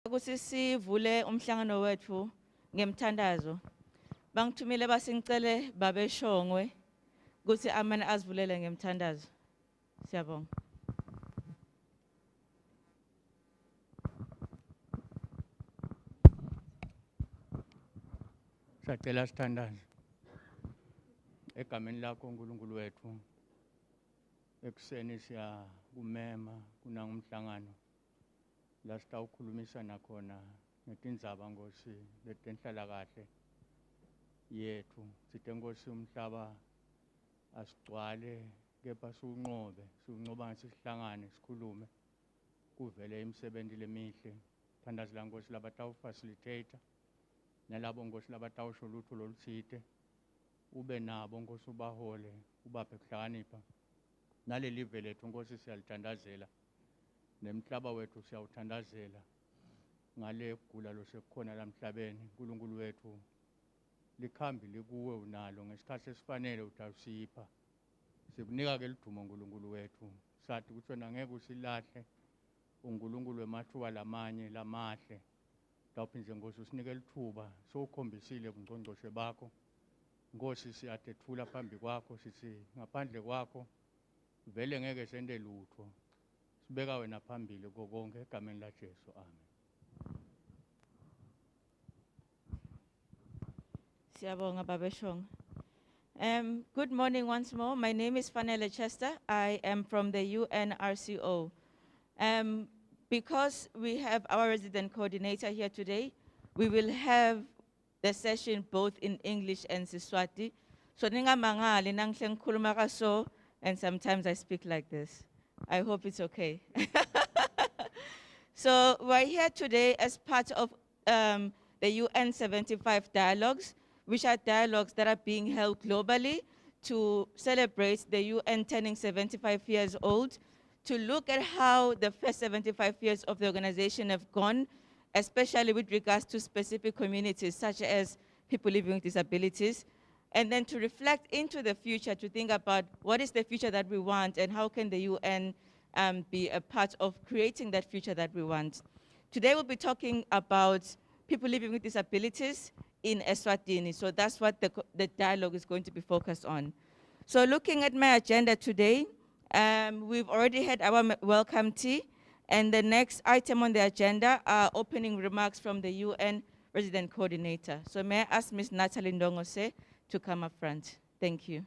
Ukuthi sivule umhlangano wethu ngemthandazo. Bangithumile basingcele babeshongwe ukuthi amane azivulele ngemthandazo. Siyabonga. Siyacela sithandaze egameni lakho uNkulunkulu wethu ekuseni siyakumema kunangumhlangano la sitawukhulumisana khona ngetindzaba Nkosi letenhlala kahle yethu sithi Nkosi umhlaba asigcwale kepha siwunqoba ngesihlangane sikhulume kuvele imisebenzi lemihle thandazi la Nkosi labatawu facilitator nalabo Nkosi labatawusho lutho loluthile ube nabo Nkosi ubahole ubaphe kuhlakanipha naleli live lethu Nkosi siyalithandazela nemhlaba wethu siyawuthandazela ngale kugula losekukhona la emhlabeni uNkulunkulu wethu likhambi likuwe unalo ngesikhathi esifanele utawusipha sikunika ke lidumo uNkulunkulu wethu sathi ukuthi wena ngeke usilahle uNkulunkulu wemathuba lamanye lamahle tawuphindze Nkosi usinike lithuba sowukhombisile ubungcongcoshe bakho Nkosi siyatethula phambi kwakho sithi ngaphandle kwakho vele ngeke sende lutho sibeka wena phambili konke egameni la Jesu amen. Siyabonga babeshongwe. Good morning once more. My name is Fanele Chester. I am from the UNRCO. Because we have our resident coordinator here today, we will have the session both in English and Siswati. So ningamangali nanghleng khuluma kaso, and sometimes I speak like this. I hope it's okay. So we're here today as part of the UN75 dialogues, which are dialogues that are being held globally to celebrate the UN turning 75 years old, to look at how the first 75 years of the organization have gone, especially with regards to specific communities such as people living with disabilities, and then to reflect into the future, to think about what is the future that we want and how can the UN be a part of creating that future that we want. Today we'll be talking about people living with disabilities in Eswatini. So that's what the dialogue is going to be focused on. So looking at my agenda today, we've already had our welcome tea, and the next item on the agenda are opening remarks from the UN resident coordinator. So may I ask Ms. Natalie Ndongose to come up front. Thank you.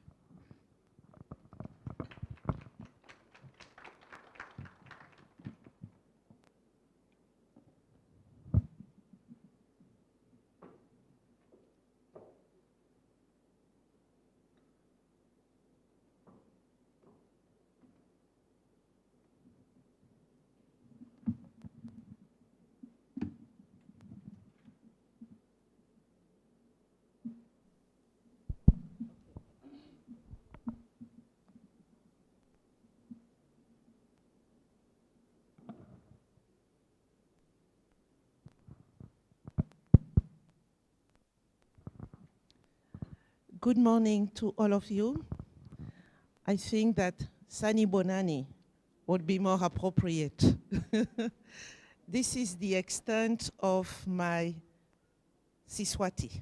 Good morning to all of you. I think that Sani Bonani would be more appropriate. This is the extent of my Siswati.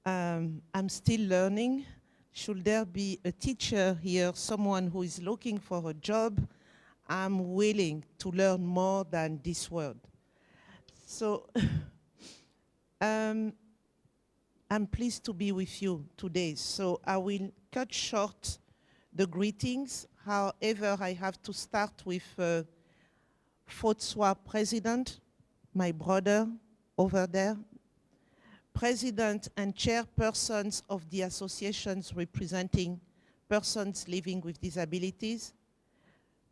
I'm still learning. Should there be a teacher here, someone who is looking for a job, I'm willing to learn more than this word. So, I'm pleased to be with you today. So I will cut short the greetings. However, I have to start with FOTSWA President, my brother over there, President and chairpersons of the associations representing persons living with disabilities,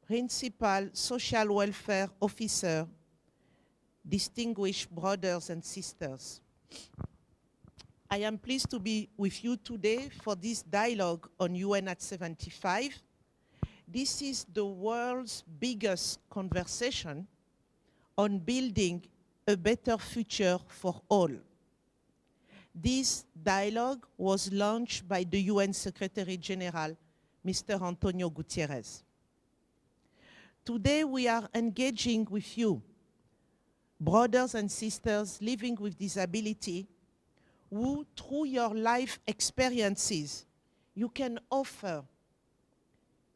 Principal Social Welfare Officer, distinguished brothers and sisters. I am pleased to be with you today for this dialogue on UN75. This is the world's biggest conversation on building a better future for all. This dialogue was launched by the UN Secretary General, Mr. Antonio Guterres. Today we are engaging with you brothers and sisters living with disability who, through your life experiences, you can offer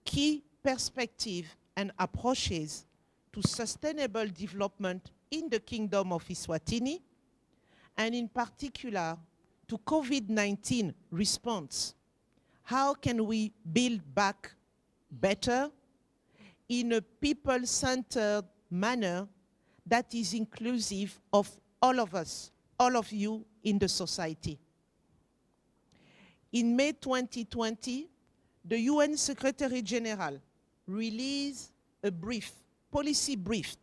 key perspectives and approaches to sustainable development in the Kingdom of Eswatini, and in particular to COVID-19 response. How can we build back better in a people-centered manner that is inclusive of all of us, all of you in the society? In May 2020, the UN Secretary General released a policy brief,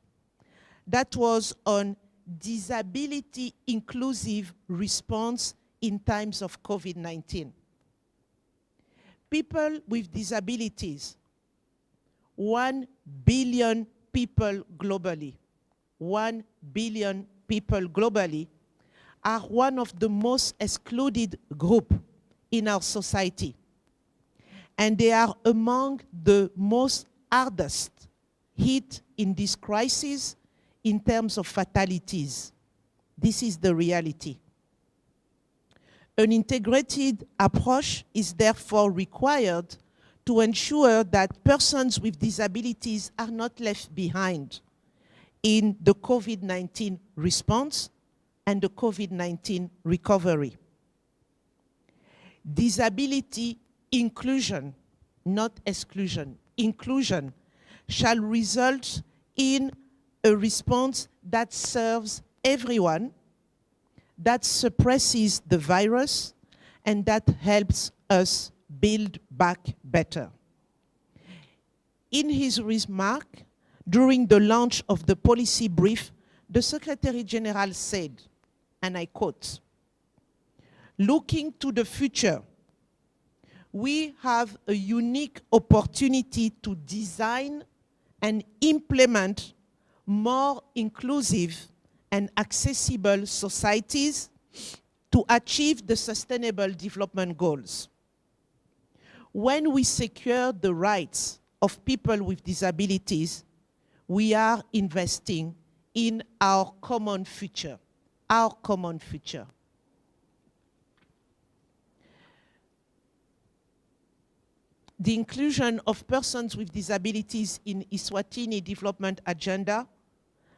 that was on disability inclusive response in times of COVID-19. People with disabilities, 1 billion people globally, 1 billion people globally, are one of the most excluded groups in our society. And they are among the most hardest hit in this crisis in terms of fatalities. This is the reality. An integrated approach is therefore required to ensure that persons with disabilities are not left behind in the COVID-19 response and the COVID-19 recovery. Disability inclusion, not exclusion, inclusion shall result in a response that serves everyone, that suppresses the virus, and that helps us build back better. In his remark, during the launch of the policy brief, the Secretary General said, and I quote, "Looking to the future, we have a unique opportunity to design and implement more inclusive and accessible societies to achieve the Sustainable Development Goals. When we secure the rights of people with disabilities, we are investing in our common future, our common future." The inclusion of persons with disabilities in Eswatini development agenda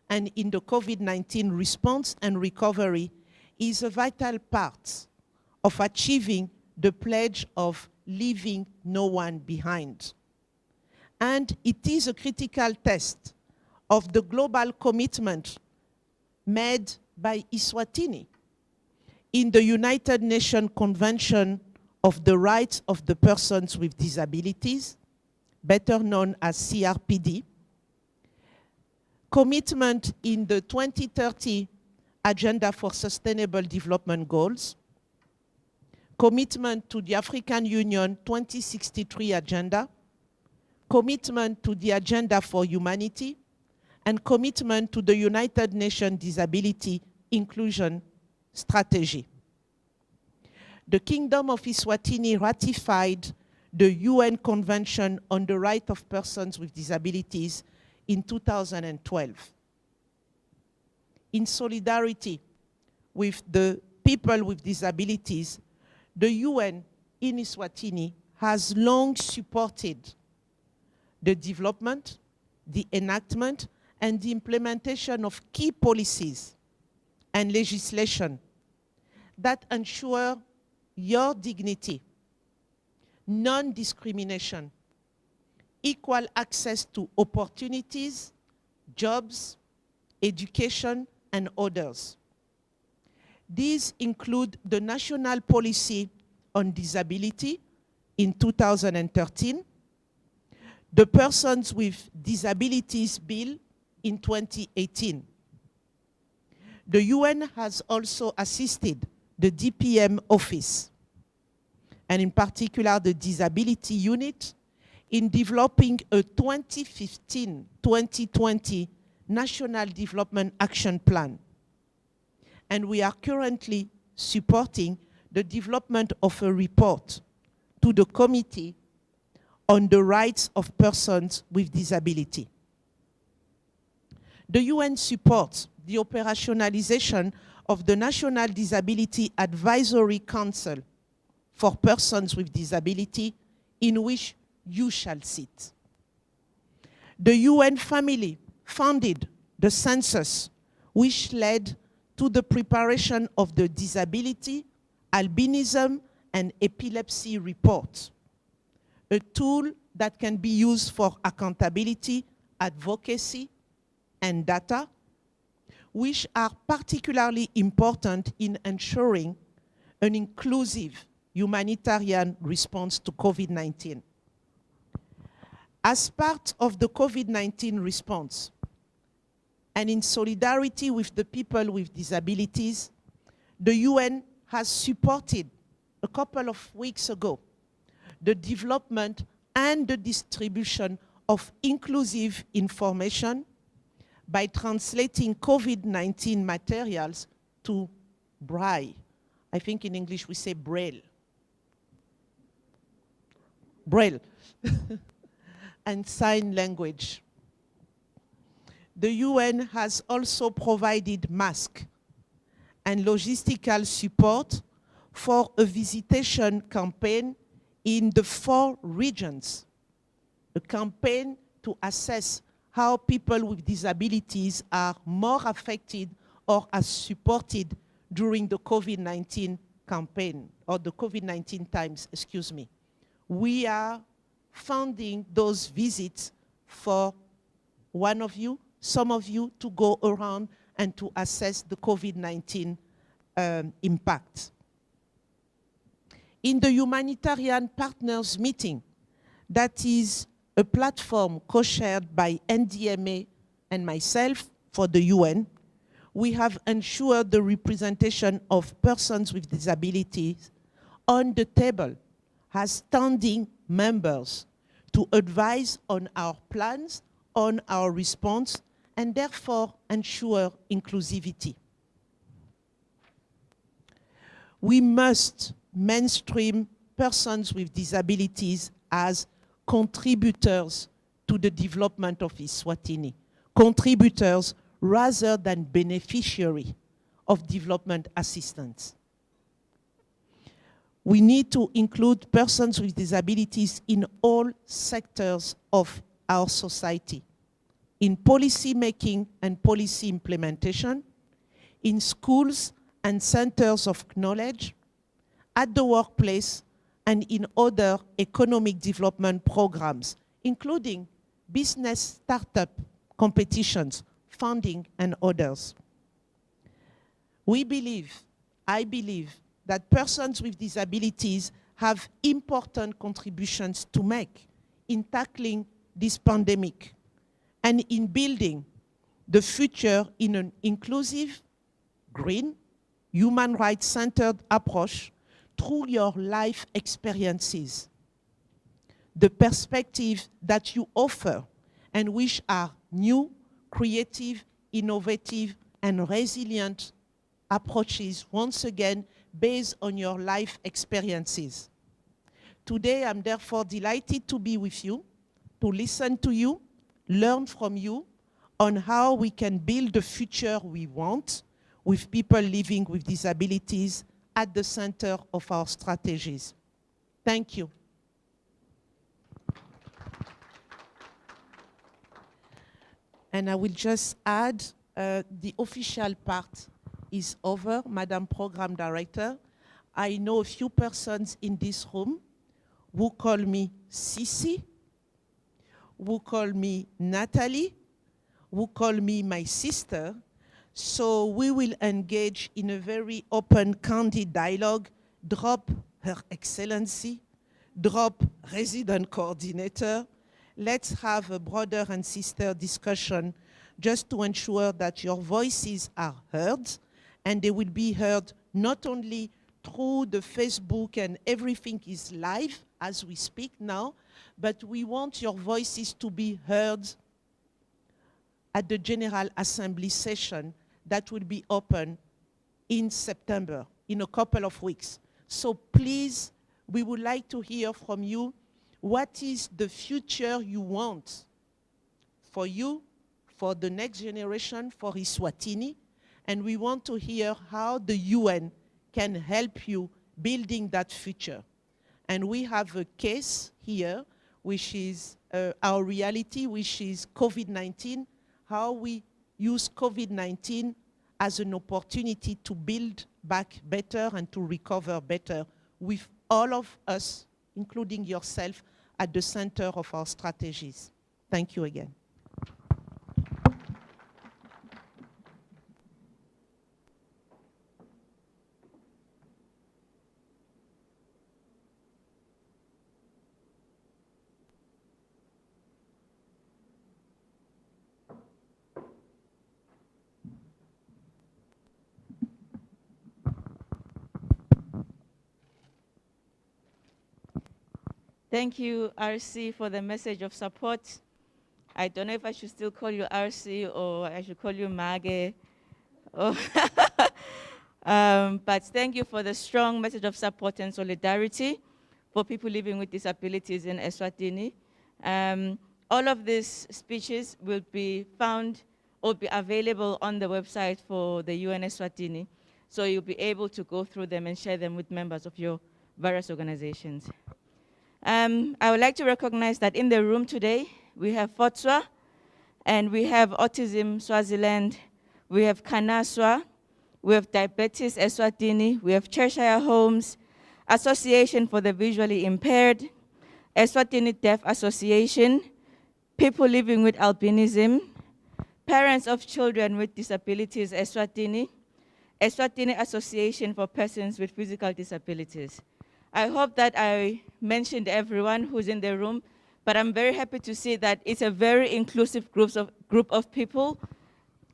and in the COVID-19 response and recovery is a vital part of achieving the pledge of leaving no one behind. And it is a critical test of the global commitment made by Eswatini in the United Nations Convention of the Rights of the Persons with Disabilities, better known as CRPD, commitment in the 2030 Agenda for Sustainable Development Goals, commitment to the African Union 2063 Agenda, commitment to the Agenda for Humanity, and commitment to the United Nations Disability Inclusion Strategy. The Kingdom of Eswatini ratified the UN Convention on the Rights of Persons with Disabilities in 2012. In solidarity with the people with disabilities, the UN in Eswatini has long supported the development, the enactment, and the implementation of key policies and legislation that ensure your dignity, non-discrimination, equal access to opportunities, jobs, education, and others. These include the National Policy on Disability in 2013, the Persons with Disabilities Bill in 2018. The UN has also assisted the DPM office, and in particular the Disability Unit, in developing a 2015-2020 National Development Action Plan. And we are currently supporting the development of a report to the Committee on the Rights of Persons with Disability. The UN supports the operationalization of the National Disability Advisory Council for persons with disability, in which you shall sit. The UN family funded the census, which led to the preparation of the disability, albinism, and epilepsy report, a tool that can be used for accountability, advocacy, and data, which are particularly important in ensuring an inclusive humanitarian response to COVID-19. As part of the COVID-19 response, and in solidarity with the people with disabilities, the UN has supported, a couple of weeks ago, the development and the distribution of inclusive information by translating COVID-19 materials to Braille. I think in English we say Braille. Braille. And sign language. The UN has also provided masks and logistical support for a visitation campaign in the 4 regions, a campaign to assess how people with disabilities are more affected or are supported during the COVID-19 campaign, or the COVID-19 times, excuse me. We are funding those visits for one of you, some of you, to go around and to assess the COVID-19 impact. In the humanitarian partners meeting, that is a platform co-shared by NDMA and myself for the UN, we have ensured the representation of persons with disabilities on the table as standing members to advise on our plans, on our response, and therefore ensure inclusivity. We must mainstream persons with disabilities as contributors to the development of Eswatini, contributors rather than beneficiaries of development assistance. We need to include persons with disabilities in all sectors of our society, in policy making and policy implementation, in schools and centers of knowledge, at the workplace, and in other economic development programs, including business startup competitions, funding, and others. We believe, I believe, that persons with disabilities have important contributions to make in tackling this pandemic and in building the future in an inclusive, green, human rights-centered approach through your life experiences. The perspective that you offer and which are new, creative, innovative, and resilient approaches, once again, based on your life experiences. Today, I'm therefore delighted to be with you, to listen to you, learn from you on how we can build the future we want with people living with disabilities at the center of our strategies. Thank you. And I will just add, the official part is over, Madam Program Director. I know a few persons in this room who call me Sisi, who call me Natalie, who call me my sister. So we will engage in a very open, candid dialogue, drop Her Excellency, drop Resident Coordinator. Let's have a brother and sister discussion just to ensure that your voices are heard, and they will be heard not only through the Facebook and everything is live as we speak now, but we want your voices to be heard at the General Assembly session that will be open in September, in a couple of weeks. So please, we would like to hear from you. What is the future you want for you, for the next generation, for Eswatini, and we want to hear how the UN can help you building that future. And we have a case here, which is our reality, which is COVID-19, how we use COVID-19 as an opportunity to build back better and to recover better, with all of us, including yourself, at the center of our strategies. Thank you again. Thank you, RC, for the message of support. I don't know if I should still call you RC or I should call you Mage. Oh. But thank you for the strong message of support and solidarity for people living with disabilities in Eswatini. All of these speeches will be found or be available on the website for the UN Eswatini. So you'll be able to go through them and share them with members of your various organizations. I would like to recognize that in the room today, we have FOTSWA, and we have Autism Swaziland, we have Kanaswa, we have Diabetes Eswatini, we have Cheshire Homes, Association for the Visually Impaired, Eswatini Deaf Association, People Living with Albinism, Parents of Children with Disabilities Eswatini, Eswatini Association for Persons with Physical Disabilities. I hope that I mentioned everyone who's in the room, but I'm very happy to see that it's a very inclusive group of people,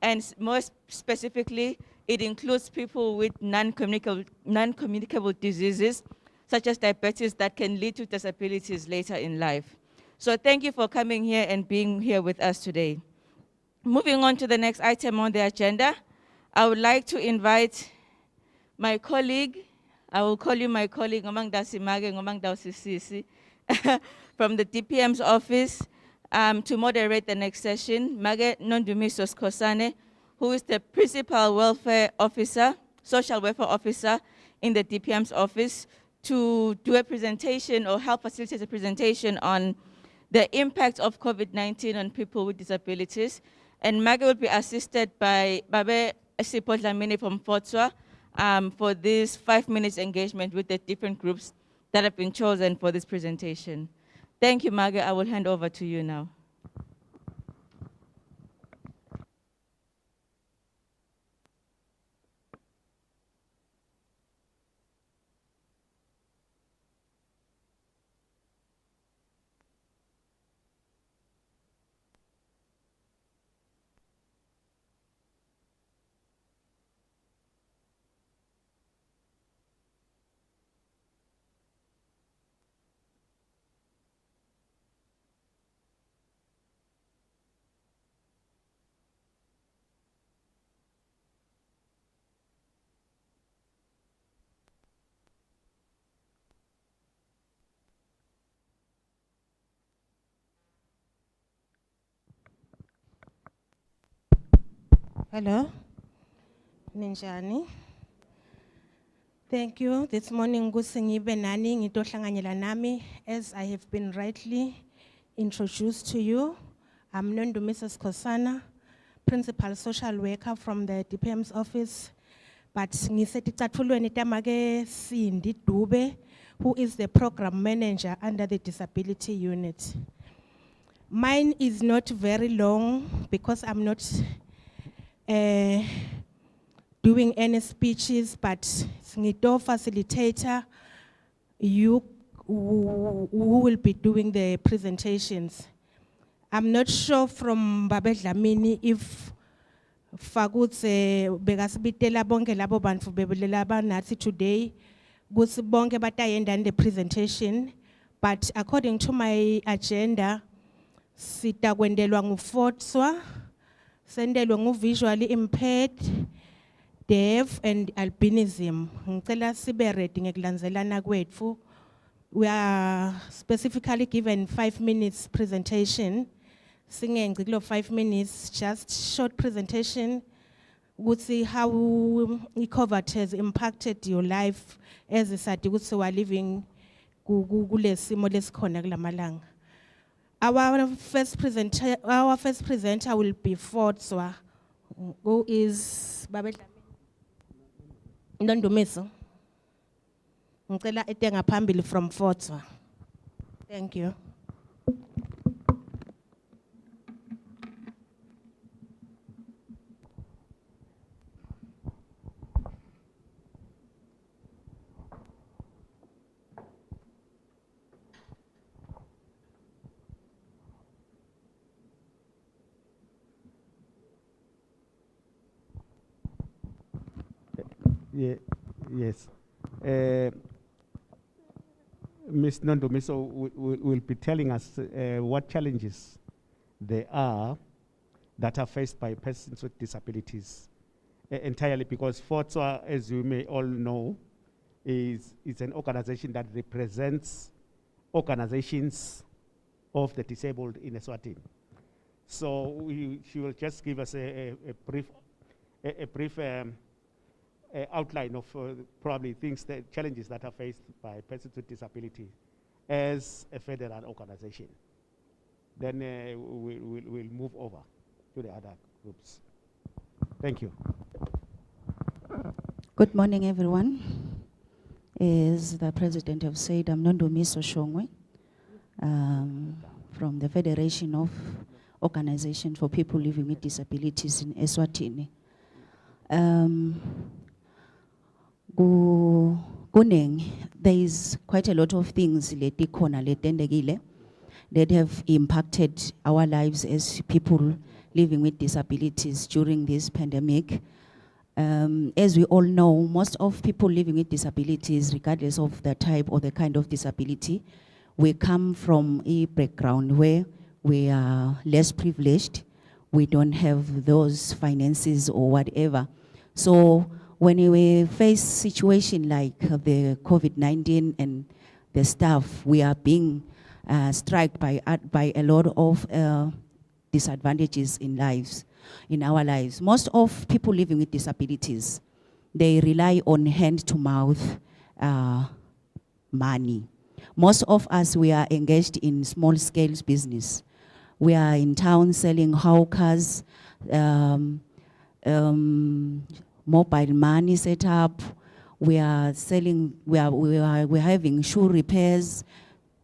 and more specifically, it includes people with non-communicable diseases, such as diabetes, that can lead to disabilities later in life. So thank you for coming here and being here with us today. Moving on to the next item on the agenda, I would like to invite my colleague, I will call you my colleague, Ngomang Dasi Mage, Ngomang Dasi Sisi, from the DPM's office to moderate the next session. Mage Nondumisos Kosane, who is the Principal Welfare Officer, Social Welfare Officer in the DPM's office, to do a presentation or help facilitate a presentation on the impact of COVID-19 on people with disabilities. And Mage will be assisted by Babe Sipotlamini from FOTSWA, for this 5 minutes engagement with the different groups that have been chosen for this presentation. Thank you, Mage. I will hand over to you now. Hello, Ninjani. Thank you. This morning, Gusingibe Nani, ngitohlanganyela nami, as I have been rightly introduced to you. I'm Nondu Mrs. Kosana, Principal Social Worker from the DPM's office. But ngiseti cathulweni tamake Cindy Dube, who is the Program Manager under the Disability Unit. Mine is not very long because I'm not doing any speeches, but ngito facilitator, you who will be doing the presentations. I'm not sure from Babe Dlamini if Fagutse begasibitela bonke labo bantu bebelela nathi today, kusi bonke batayenda the presentation, but according to my agenda, sitakwendelwa nguFotswa, sendelwe ngu-visually impaired, deaf and albinism. Ngicela sibe ready ngekulandzelana kwetfu. We are specifically given 5 minutes presentation. Singing 5 minutes, just short presentation. Would see how COVID has impacted your life as a sati ukuthi we are living kulesimo lesikhona kulamalanga. Our first presenter will be Fortswa, who is Nondumiso. Ngicela etenga phambili from Fortswa. Thank you. Yes. Ms. Nondumiso will be telling us what challenges there are that are faced by persons with disabilities. Entirely because Fortswa, as you may all know, is an organization that represents organizations of the disabled in Eswatini. So she will just give us a brief outline of probably challenges that are faced by persons with disability as a federal organization. Then we'll move over to the other groups. Thank you. Good morning, everyone. As the president have said, I'm Nondumiso Shongwe from the Federation of Organizations for People Living with Disabilities in Eswatini. There is quite a lot of things that have impacted our lives as people living with disabilities during this pandemic. As we all know, most of people living with disabilities, regardless of the type or the kind of disability, we come from a background where we are less privileged. We don't have those finances or whatever. So when we face situation like the COVID-19 and the stuff, we are being struck by a lot of disadvantages in our lives. Most of people living with disabilities, they rely on hand-to-mouth money. Most of us, we are engaged in small-scale business. We are in town selling hawkers, mobile money setup. We are selling. We're having shoe repairs,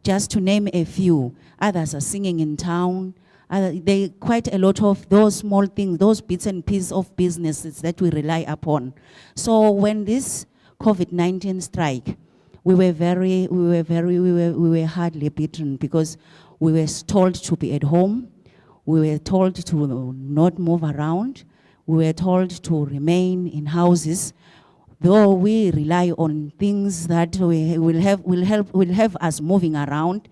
just to name a few. Others are singing in town. They quite a lot of those small things, those bits and pieces of businesses that we rely upon. So when this COVID-19 strike, we were hardly beaten because we were told to be at home. We were told to not move around. We were told to remain in houses, though we rely on things that will help us moving around,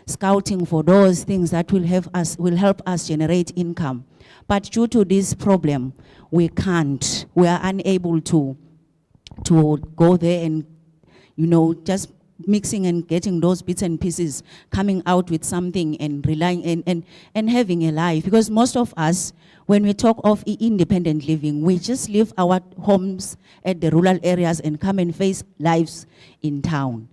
scouting for those things that will help us generate income. But due to this problem, we are unable to go there and, just mixing and getting those bits and pieces, coming out with something and relying and having a life. Because most of us, when we talk of independent living, we just leave our homes at the rural areas and come and face lives in town.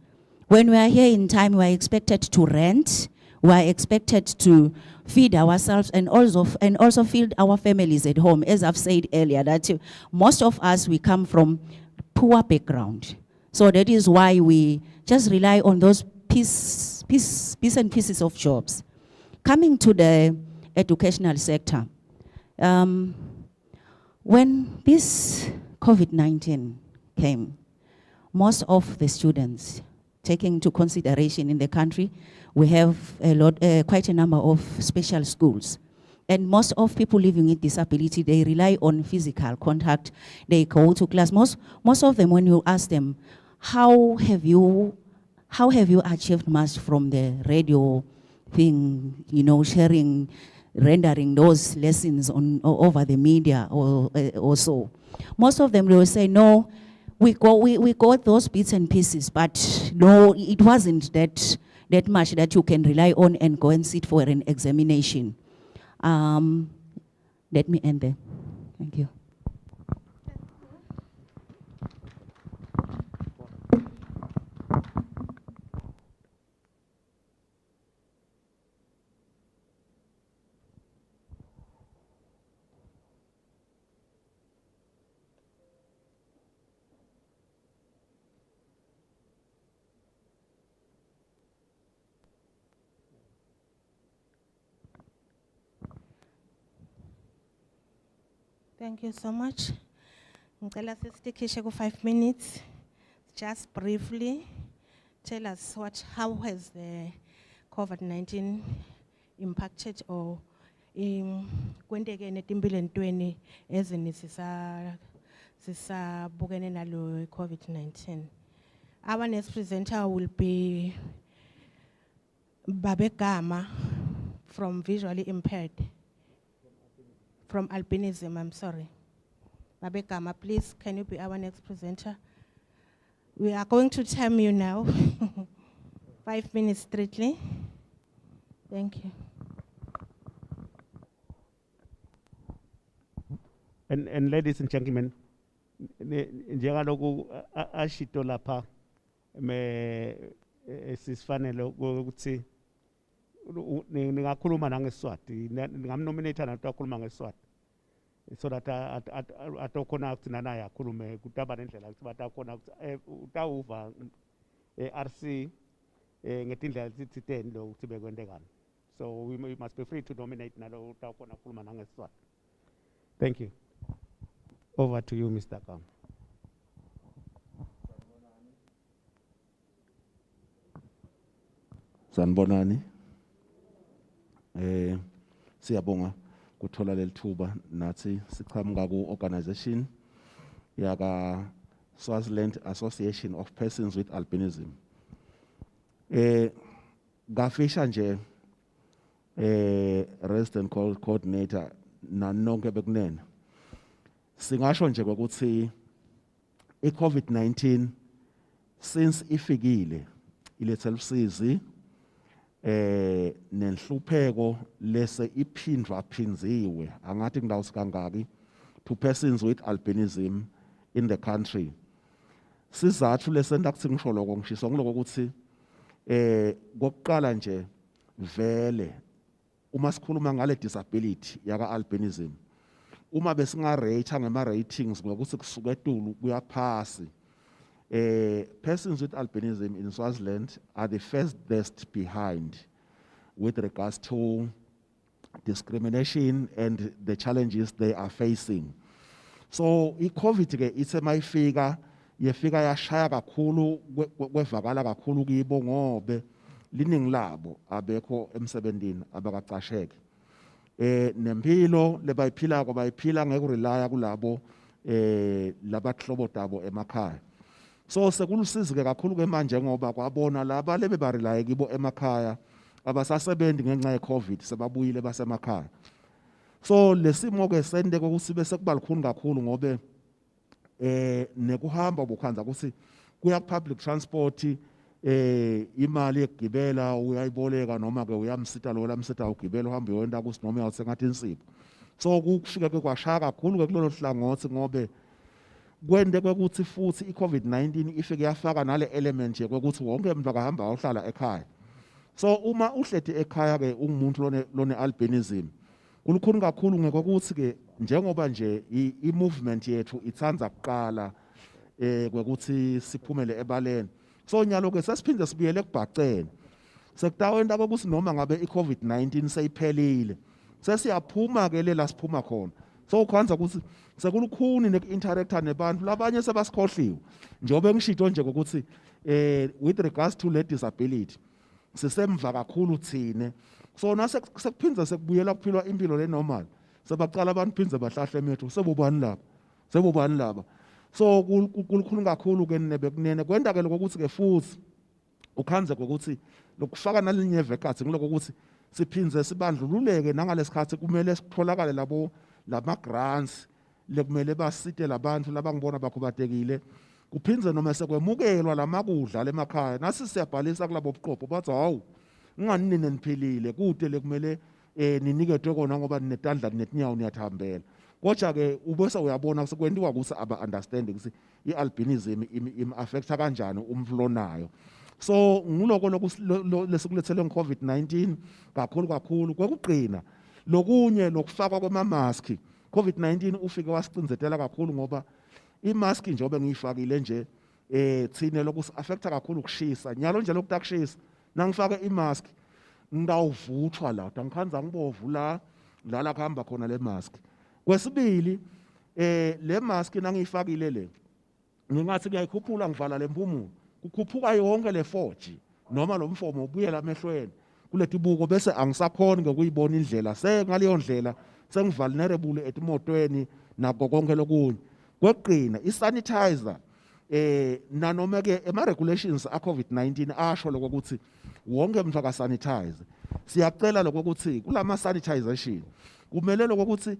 When we are here in town, we are expected to rent, we are expected to feed ourselves and also feed our families at home. As I've said earlier, that most of us, we come from poor background. So that is why we just rely on those piece and pieces of jobs. Coming to the educational sector, when this COVID-19 came, most of the students, taking into consideration in the country, we have quite a number of special schools. And most of people living with disability, they rely on physical contact. They go to class. Most of them, when you ask them, how have you achieved much from the radio thing, sharing, rendering those lessons over the media or so? Most of them will say, no, we got those bits and pieces, but no, it wasn't that much that you can rely on and go and sit for an examination. Let me end there. Thank you. Thank you so much. Ngicela sisitikishe ku 5 minutes. Just briefly tell us how has the COVID-19 impacted or kwenteke netimpilo entweni ezini sisabukene nalo COVID-19. Our next presenter will be Babegama from visually impaired. From albinism, I'm sorry. Babegama, please, can you be our next presenter? We are going to time you now. 5 minutes strictly. Thank you. And ladies and gentlemen, njengaloku ashito lapha sisifanele ukuthi ningakhuluma nangeSiswati, ningamnominate nathi akhuluma ngeSiswati so that atokhona ukuthi nanaye akhulume kutaba nendlela ukuthi batakhona ukuthi utawuva RC ngetindlela tsitsiteni lo ukuthi bekwendekani. So we must be free to nominate nalo utakhona ukukhuluma nangeSiswati. Thank you. Over to you, Mr. Kam. Sanibonani. Siyabonga kuthola lelithuba nathi siqhamuka ku organization yaka Swaziland Association of Persons with Albinism. Gafisha nje resident coordinator nanonke bekunene. Singasho nje ukuthi i-COVID-19 since ifikile iletha usizi nenhlupheko lese iphindwa phinziwe angathi kundawo sikangaki to persons with albinism in the country. Sizathu lesenta kuthi ngisho lokho ngisho ngiloko ukuthi kokuqala nje vele uma sikhuluma ngale disability yaka albinism uma besinga-rate ngema-ratings ngokuthi kusuka etulu kuya phasi, persons with albinism in Swaziland are the first best behind with regards to discrimination and the challenges they are facing. So i-COVID ke ithe mayifika yefika yashaya kakhulu kwevakala kakhulu kibo ngobe liningi labo abekho emsebenzini abakacasheke. Nempilo lebayiphila bayiphila ngekurelaya kulabo labahlobo dabo emakhaya. So sekulusizi ke kakhulu ke manje ngoba kwabona laba lebe barelaye kibo emakhaya abasasebenzi ngenxa ye-COVID sebabuyile basemakhaya. So lesimo ke sende ukuthi bese kuba likhulu kakhulu ngobe nekuhamba bukhanza ukuthi kuya public transport imali yekugibela uyayiboleka noma ke uyamsita lo lamsita ugibela uhamba uyenda kusinoma uyawuthenga insipho. So kufika ke kwashaya kakhulu ke kulolu hlangothi ngobe kwende kwekuthi futhi i-COVID-19 ifike yafaka nale element nje kwekuthi wonke umuntu akahamba ayohlala ekhaya. So uma uhleti ekhaya ke ungumuntu lone albinism kulukhulu kakhulu ngekwekuthi ke njengoba nje i-movement yethu ithanza kuqala kwekuthi siphumele ebaleni. So nyalo ke sesiphinde sibuyele kubhaceni. Sekutawenda kokuthi noma ngabe i-COVID-19 seyiphelile sesiyaphuma ke lela siphuma khona. So kwanza ukuthi sekulukhuni neku-interacta nebantu labanye sebasikhohliwe njengoba ngishito nje ukuthi with regards to le disability sisemva kakhulu thine. So na sekuphindza sekubuyela kuphilwa impilo le normal sebaqala abantu phindze bahlahle emethu sebobani laba. So kulukhulu kakhulu ke nebekunene kwenda ke lokuthi ke futhi ukhanze ukuthi lokufaka nalinye vekhathi ngiloko ukuthi siphindze sibandlululeke nangalesikhathi kumele sitholakale lama grants lekumele basite labantu labangibona bakhubatekile kuphindze noma sekwemukelwa lamakudla lemakhaya nasi siyabhalisa kulabo buqopho bathi hawu ngani niphilile kude lekumele niniketwe kona ngoba netandla netinyawo niyathambela. Kodwa ke ubese uyabona sekwentiwa kusi aba understanding ukuthi ialbinism affecta kanjani umuntu lonayo. So nguloko lesukulethele ngeCovid-19 kakhulu kwekugcina lokunye lokufakwa kwema-mask. COVID-19 ufike wasicinzetela kakhulu ngoba i-mask njengoba ngiyifakile nje thina lokusi affecta kakhulu ukushisa. Nyalo nje lokutakushisa nangifake i-mask ngawuvuthwa la angikhanza ngibovu la kuhamba khona le mask. Kwesibili le mask nangiyifakile le ngingathi ngiyayikhuphula ngivala lempumulo kukhuphuka yonke le 4G noma lo mfomo ubuyela emehlweni kuleti buko bese angisakhona ngokuyibona indlela ngaleyo ndlela sengivulnerable etimotweni nako konke lokunye. Kwegcina isanitizer nanoma ke ema-regulations a-COVID-19 asho lokho ukuthi wonke umuntu akasanitize. Siyacela lokho ukuthi kulama-sanitization kumele lokho ukuthi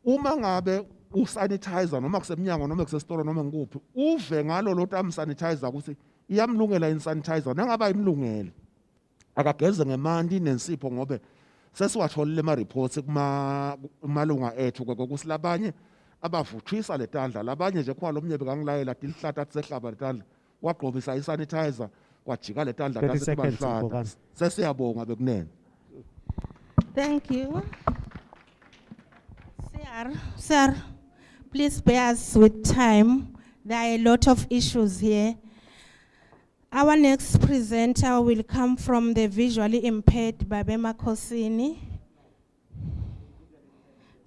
uma ngabe usanitizer noma kusemnyango noma kusesitolo noma ngikuphi uve ngalo lo sanitizer ukuthi iyamlungela insanitizer nangaba imlungele akageze ngemanti nensipho ngobe sesiwatholile ama-reports kumalunga ethu kokuthi labanye abavuthisa letandla labanye nje khona lomnye bekangilayela tilihlata tsehlaba letandla wagqobisa isanitizer kwajika letandla 30 seconds. Sesiyabonga bekunene. Thank you. Sir, please bear us with time. There are a lot of issues here. Our next presenter will come from the visually impaired Babema Kosini.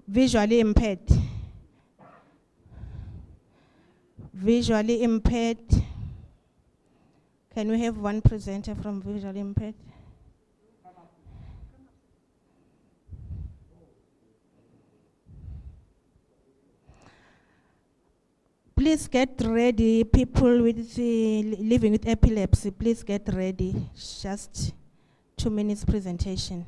Visually impaired. Visually impaired. Can we have one presenter from visually impaired? Please get ready, people with living with epilepsy, please get ready. Just 2 minutes presentation.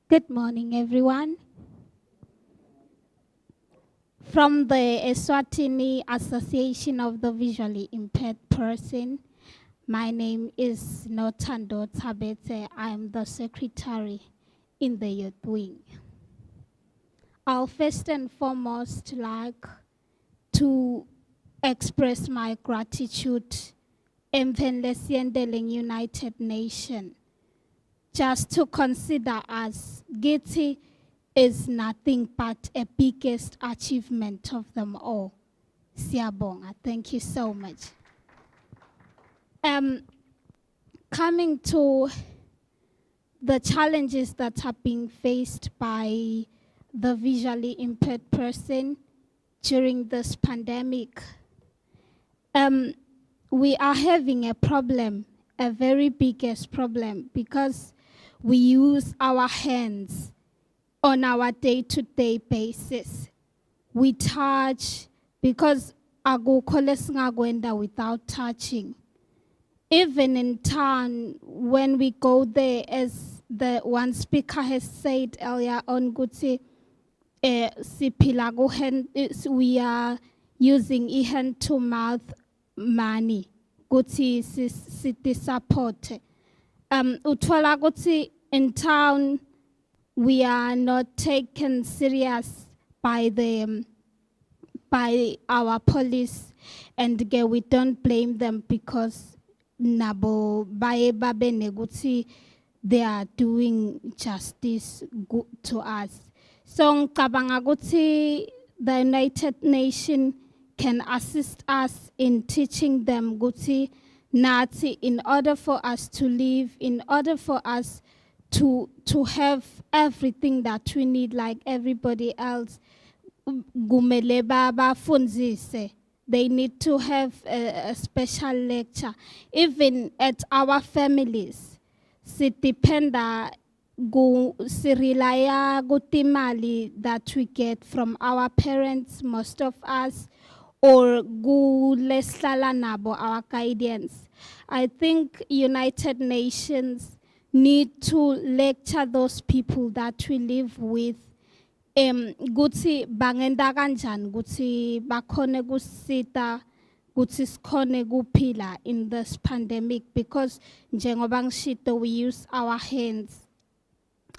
Good morning, everyone. From the Eswatini Association of the Visually Impaired Person, my name is Notando Tabete. I am the secretary in the youth wing. I'll first and foremost like to express my gratitude in the United Nations. Just to consider us, Giti is nothing but a biggest achievement of them all. Siabonga, thank you so much. Coming to the challenges that are being faced by the visually impaired person during this pandemic, we are having a problem, a very biggest problem, because we use our hands on our day-to-day basis. We touch, because agukole without touching. Even in town, when we go there, as the one speaker has said earlier on, we are using hand-to-mouth money. City support. In town, we are not taken serious by our police, and again, we don't blame them because they are doing justice good to us. So the United Nations can assist us in teaching them Nati, in order for us to live, in order for us to have everything that we need like everybody else. They need to have a special lecture. Even at our families, sitipenda sirilaya gutimali that we get from our parents, most of us, or nabo, our guidance. I think United Nations need to lecture those people that we live with Guti bangenda kanjani guti bakhone kusita guti sikhone kuphila in this pandemic, because njengoba ngishito we use our hands.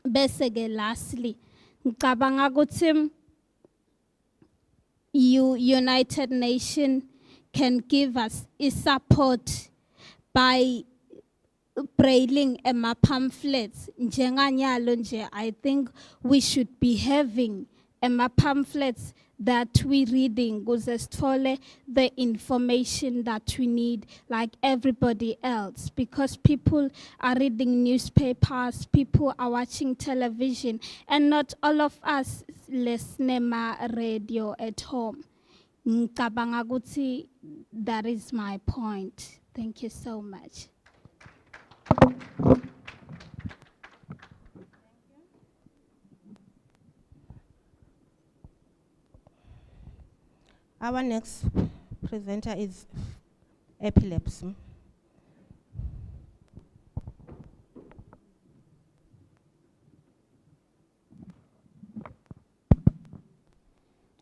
Bese ke lastly ngicabanga ukuthi United Nations can give us support by brailing pamphlets. Njenganyalo nje, I think we should be having pamphlets that we reading kuze sithole the information that we need like everybody else, because people are reading newspapers, people are watching television, and not all of us listen radio at home. Ngicabanga ukuthi that is my point. Thank you so much. Our next presenter is epilepsy.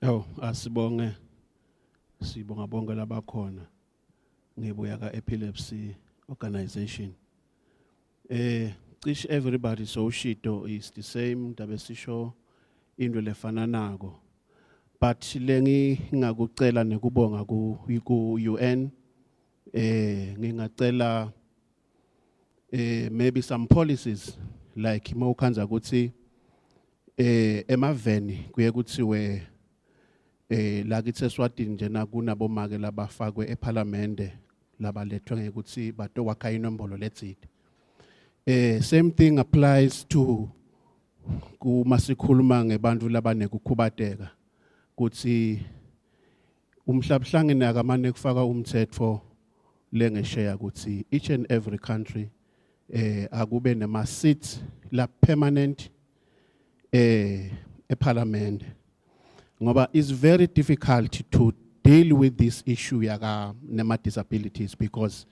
Oh, asibonge sibonga bonke labakhona ngibuya ka epilepsy organization. Cishe everybody so shito is the same dabesisho into lefana nako. But lengi ngakucela nekubonga ku UN ngingacela maybe some policies like mawukhanza ukuthi emaveni kuye kuthiwe la kithi Eswatini njena kunabomake labafakwe eParliament labalethwe ngekuthi batowakha inombolo letside. Same thing applies to kuma sikhuluma ngebantu labanekukhubateka kuthi umhlabhlangene akamane kufaka umthetho lengesheya kuthi each and every country akube nema seats la permanent eParliament. Ngoba it's very difficult to deal with this issue yaka nema disabilities because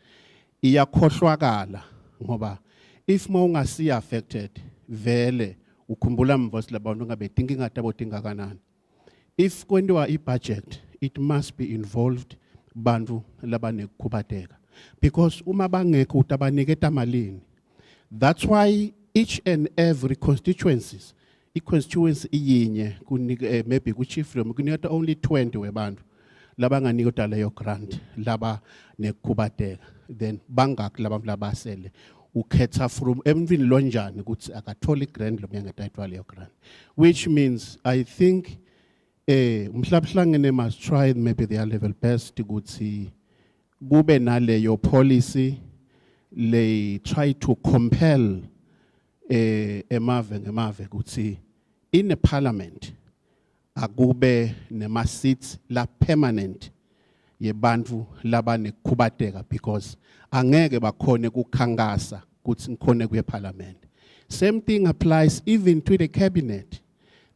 iyakhohlwakala ngoba if mawungasi affected vele ukhumbula mvosi labantu ngabe thinking atabo tingakanani. If kwenziwa i-budget, it must be involved bantu labanekukhubateka because uma bangekho utabaniketa malini. That's why each and every constituencies, i-constituency iyinye maybe ku-chief room kuniketa only 20 webantu labanganiketa leyo grant laba nekukhubateka, then bangak laba labasele ukhetha from emvini lonjani ukuthi akatholi grant lomyangetayitwa leyo grant, which means I think umhlabhlangene must try maybe their level best ukuthi kube naleyo policy le try to compel emave ngemave ukuthi in a parliament akube nema seats la permanent yebantu labanekukhubateka because angeke bakhone kukhangasa ukuthi ngikhone kuye parliament. Same thing applies even to the cabinet.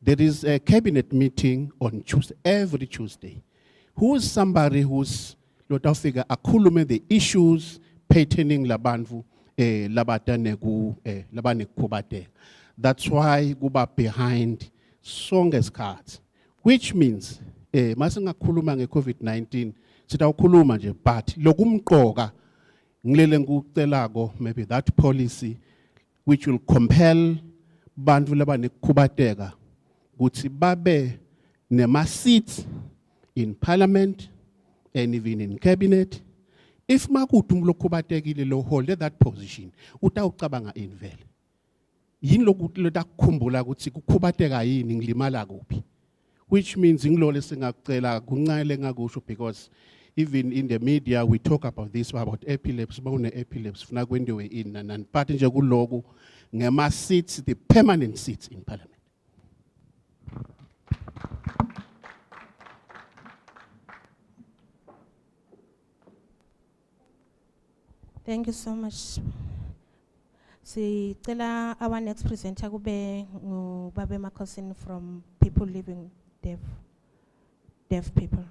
There is a cabinet meeting on Tuesday, every Tuesday. Who is somebody who's lota figure akhulume the issues pertaining labantu labanekukhubateka. That's why kuba behind sonke cards, which means masingakhuluma nge-COVID-19 sitawukhuluma nje, but lokumqoka ngilele ngikucelako maybe that policy which will compel bantu labanekukhubateka ukuthi babe nema seats in parliament and even in cabinet. If makuthi umlokhubatekile lo hold that position utawucabanga invele yini lokuthi lotakukhumbula ukuthi kukhubateka yini ngilimala kuphi, which means ngilole singakucela kuncane ngakusho because even in the media we talk about this about epilepsy bawune epilepsy funa kwendiwe in and but nje kuloku ngema seats, the permanent seats in parliament. Thank you so much. Sicela our next presenter kube nguBabe Makhosini from People Living Deaf People.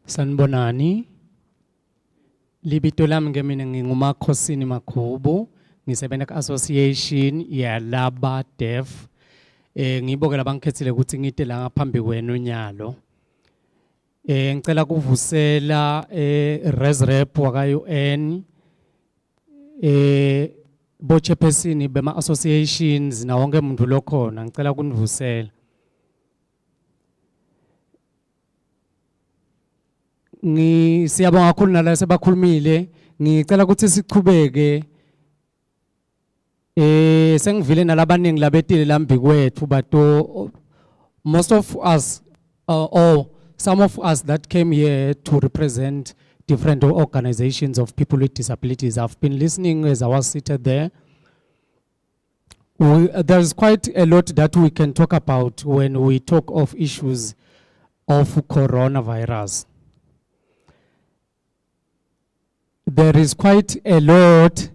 Sanibonani. Libito lami ke mina nginguMakhosini Makhubu, ngisebenza ku-association yalaba deaf. Ngibo ke labangikhethile ukuthi ngite la ngaphambi kwenu unyalo. Ngicela kuvusela res rep waka UN bo chairperson bema associations na wonke umuntu lokhona ngicela kunivusela. Siyabonga kakhulu nala sebakhulumile, ngicela ukuthi sichubeke sengivile nalabaningi labetile lambi kwethu, but most of us or some of us that came here to represent different organizations of people with disabilities. I've been listening as I was seated there. There's quite a lot that we can talk about when we talk of issues of coronavirus. There is quite a lot,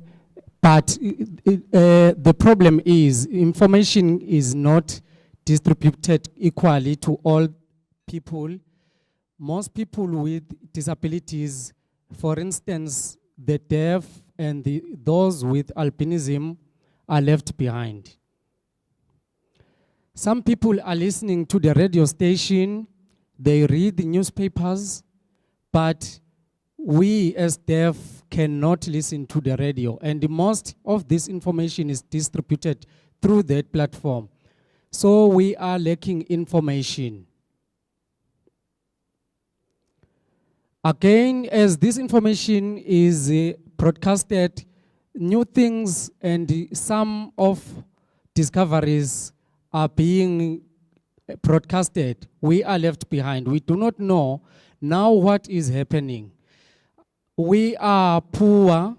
but the problem is information is not distributed equally to all people. Most people with disabilities, for instance, the deaf and those with albinism are left behind. Some people are listening to the radio station, they read the newspapers, but we as deaf cannot listen to the radio, and most of this information is distributed through that platform. So we are lacking information. Again, as this information is broadcasted, new things and some of discoveries are being broadcasted. We are left behind. We do not know now what is happening. We are poor,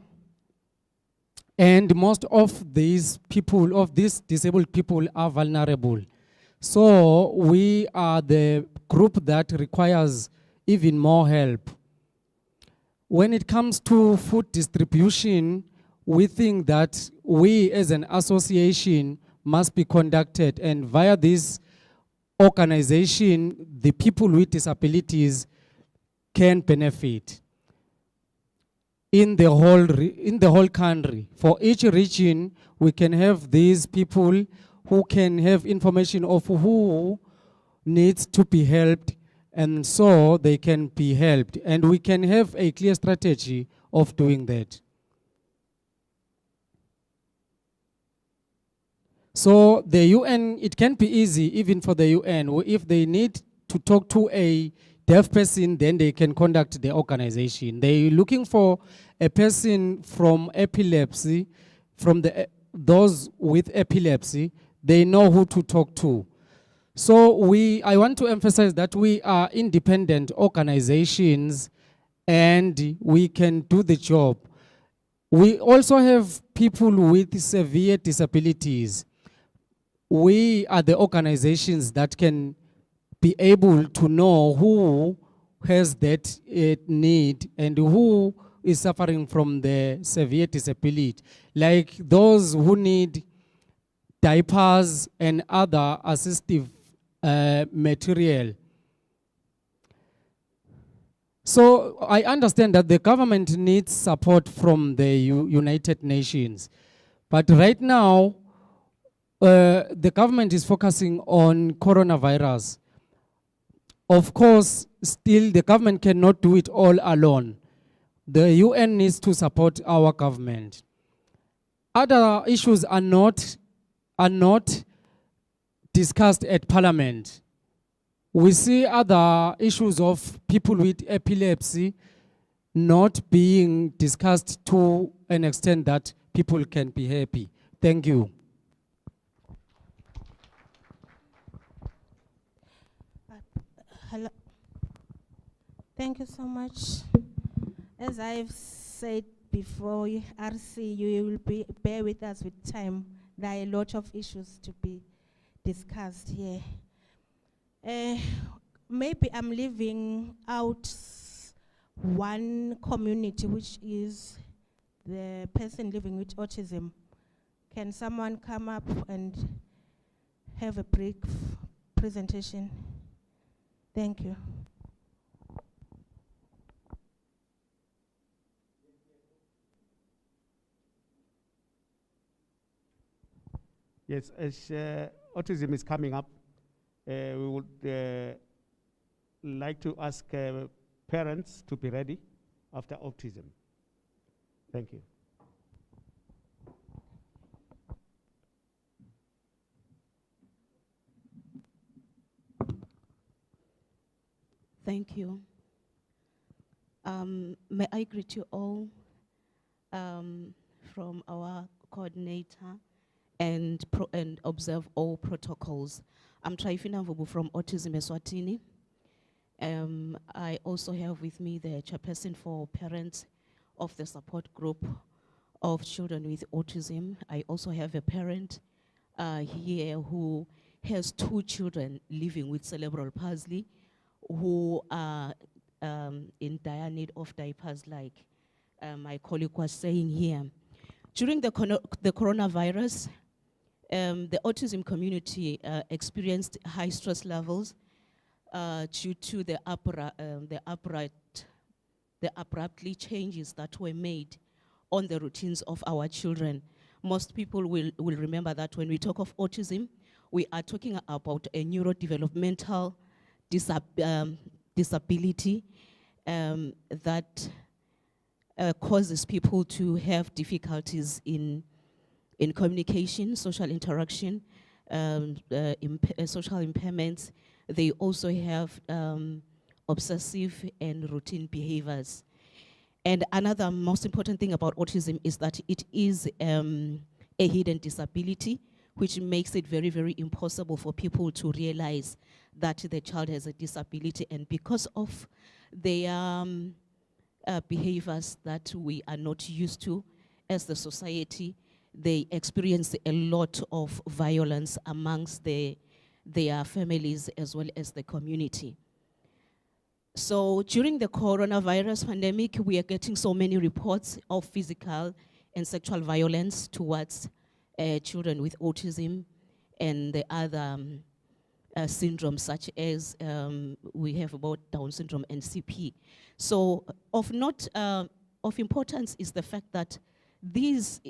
and most of these people, of these disabled people, are vulnerable. So we are the group that requires even more help. When it comes to food distribution, we think that we as an association must be conducted, and via this organization, the people with disabilities can benefit. In the whole country, for each region, we can have these people who can have information of who needs to be helped, and so they can be helped. And we can have a clear strategy of doing that. So the UN, it can be easy even for the UN. If they need to talk to a deaf person, then they can conduct the organization. They're looking for a person from epilepsy, from those with epilepsy, they know who to talk to. So I want to emphasize that we are independent organizations and we can do the job. We also have people with severe disabilities. We are the organizations that can be able to know who has that need and who is suffering from the severe disability, like those who need diapers and other assistive material. So I understand that the government needs support from the United Nations, but right now the government is focusing on coronavirus. Of course, still the government cannot do it all alone. The UN needs to support our government. Other issues are not discussed at Parliament. We see other issues of people with epilepsy not being discussed to an extent that people can be happy. Thank you. Hello. Thank you so much. As I've said before, RC, you will bear with us with time. There are a lot of issues to be discussed here. Maybe I'm leaving out one community, which is the person living with autism. Can someone come up and have a brief presentation? Thank you. Yes, as autism is coming up, we would like to ask parents to be ready after autism. Thank you. Thank you. May I greet you all from our coordinator and observe all protocols. I'm Traifina Mvubu from Autism Eswatini. I also have with me the chairperson for parents of the support group of children with autism. I also have a parent here who has 2 children living with cerebral palsy who are in dire need of diapers, like my colleague was saying here. During the coronavirus, the autism community experienced high stress levels due to the abruptly changes that were made on the routines of our children. Most people will remember that when we talk of autism, we are talking about a neurodevelopmental disability that causes people to have difficulties in communication, social interaction, social impairments. They also have obsessive and routine behaviors. And another most important thing about autism is that it is a hidden disability, which makes it very, very impossible for people to realize that the child has a disability. And because of their behaviors that we are not used to as the society, they experience a lot of violence amongst their families as well as the community. So during the coronavirus pandemic, we are getting so many reports of physical and sexual violence towards children with autism and the other syndromes, such as we have about Down syndrome and CP. So of importance is the fact that these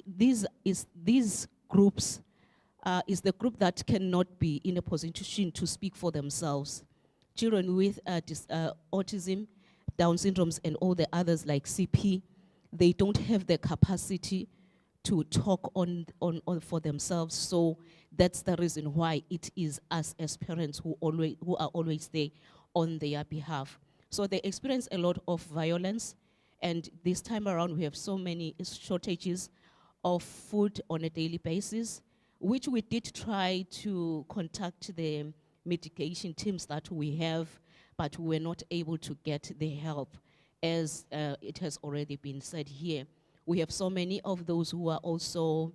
groups is the group that cannot be in a position to speak for themselves. Children with autism, Down syndromes, and all the others like CP, they don't have the capacity to talk on for themselves. So that's the reason why it is us as parents who are always there on their behalf. So they experience a lot of violence, and this time around we have so many shortages of food on a daily basis, which we did try to contact the mitigation teams that we have, but we were not able to get the help, as it has already been said here. We have so many of those who are also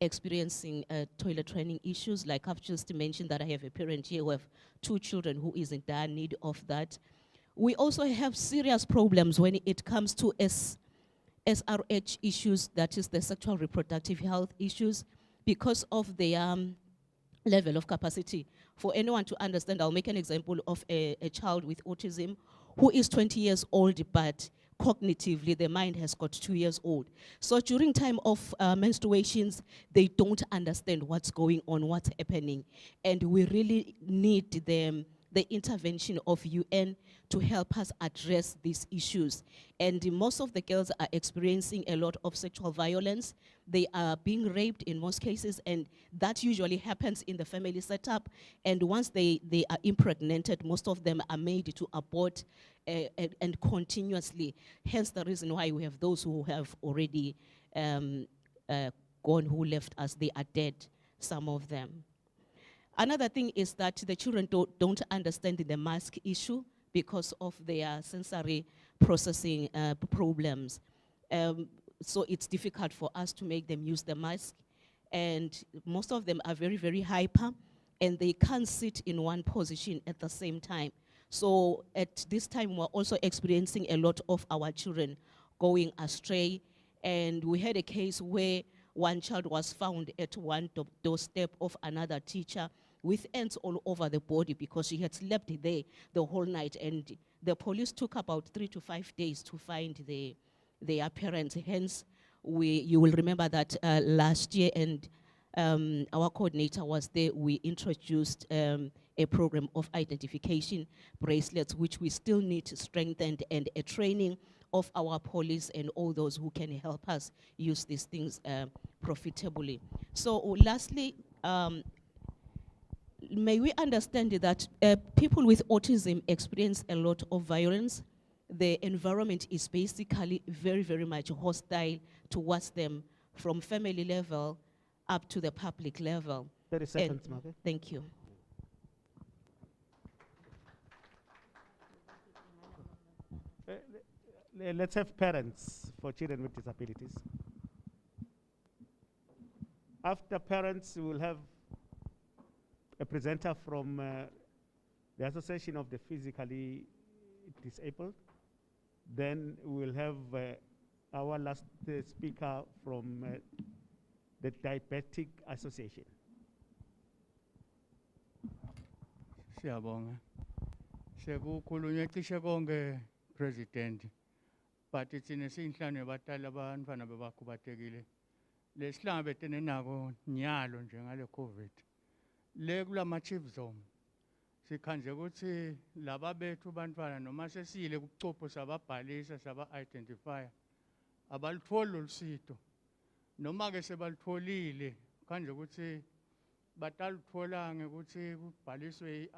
experiencing toilet training issues. Like I've just mentioned that I have a parent here who have 2 children who is in dire need of that. We also have serious problems when it comes to SRH issues, that is the sexual reproductive health issues, because of their level of capacity. For anyone to understand, I'll make an example of a child with autism who is 20 years old, but cognitively the mind has got 2 years old. So during time of menstruations, they don't understand what's going on, what's happening. And we really need the intervention of UN to help us address these issues. And most of the girls are experiencing a lot of sexual violence. They are being raped in most cases, and that usually happens in the family setup. And once they are impregnated, most of them are made to abort and continuously. Hence the reason why we have those who have already gone, who left us, they are dead, some of them. Another thing is that the children don't understand the mask issue because of their sensory processing problems. So it's difficult for us to make them use the mask. And most of them are very, very hyper, and they can't sit in one position at the same time. So at this time, we're also experiencing a lot of our children going astray. And we had a case where one child was found at one doorstep of another teacher with ants all over the body because she had slept there the whole night. And the police took about 3 to 5 days to find their parents. Hence, you will remember that last year and our coordinator was there, we introduced a program of identification bracelets, which we still need to strengthen, and a training of our police and all those who can help us use these things profitably. So lastly, may we understand that people with autism experience a lot of violence. The environment is basically very, very much hostile towards them from family level up to the public level. 30 seconds, Margaret. Thank you. Let's have parents for children with disabilities. After parents, we will have a presenter from the Association of the Physically Disabled. Then we will have our last speaker from the Diabetic Association. Siyabonga. Sekukhulunywa cishe konke President. But thina siyinhlanu yabatali abantwana bebakhubatekile. Lesihlangabetene nako nyalo nje ngale COVID. Le kulama chief zone. Sikhanje ukuthi laba bethu bantwana noma sesile kucopho sababhalisa saba identify abalitholi lusito. Noma ke sebalitholile kanje ukuthi bataluthola ngekuthi kubhaliswe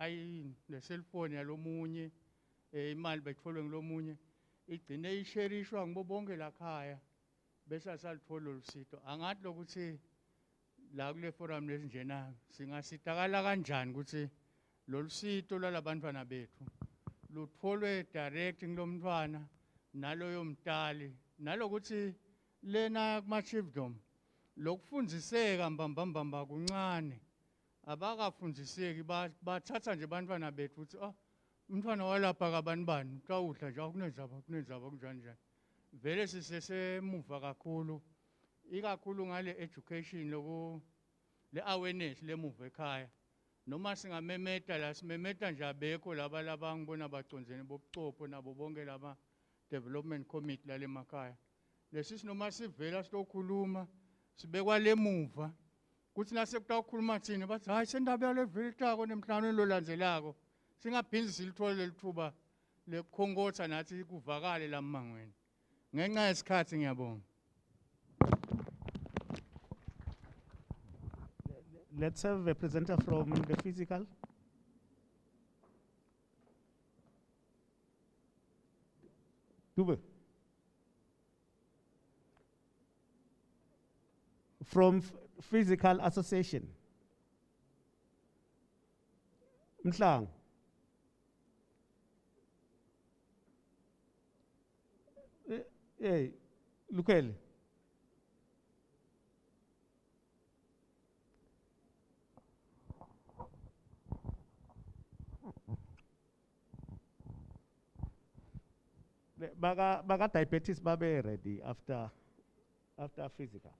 le cellphone yalomunye imali betholwe ngilomunye igcine isherishwa ngibo bonke lakhaya bese asalithola lusito. Angathi lokuthi la kule forum lesinjena singasitakala kanjani ukuthi lolusito lalabantwana bethu lutholwe direct ngilomntwana naloyo mtali nalokuthi lena kuma chiefdom lokufundiseka mbambamba kuncane abakafundziseki bathatha nje bantwana bethu ukuthi umntwana walapha kabani bani utawudla nje kunenzaba kunjani vele sisesemuva kakhulu ikakhulu ngale education le awareness lemuva ekhaya noma singamemeta la simemeta nje abekho laba ngibona baconzene bobucopho nabo bonke laba development committee lale makhaya lesi sinoma sivela sitokhuluma sibekwa lemuva kuthi nasekutawukhuluma thina bathi hayi sendaba yale velitako nemhlanje lolandzelako singaphindi silithole lelithuba lekhonkotha nathi kuvakale lamangweni ngenxa yesikhathi ngiyabonga. Let's have a presenter from the physical. Dube. From Physical Association. Mhlang. Hey, Lukele. Baga diabetes babe ready after physical.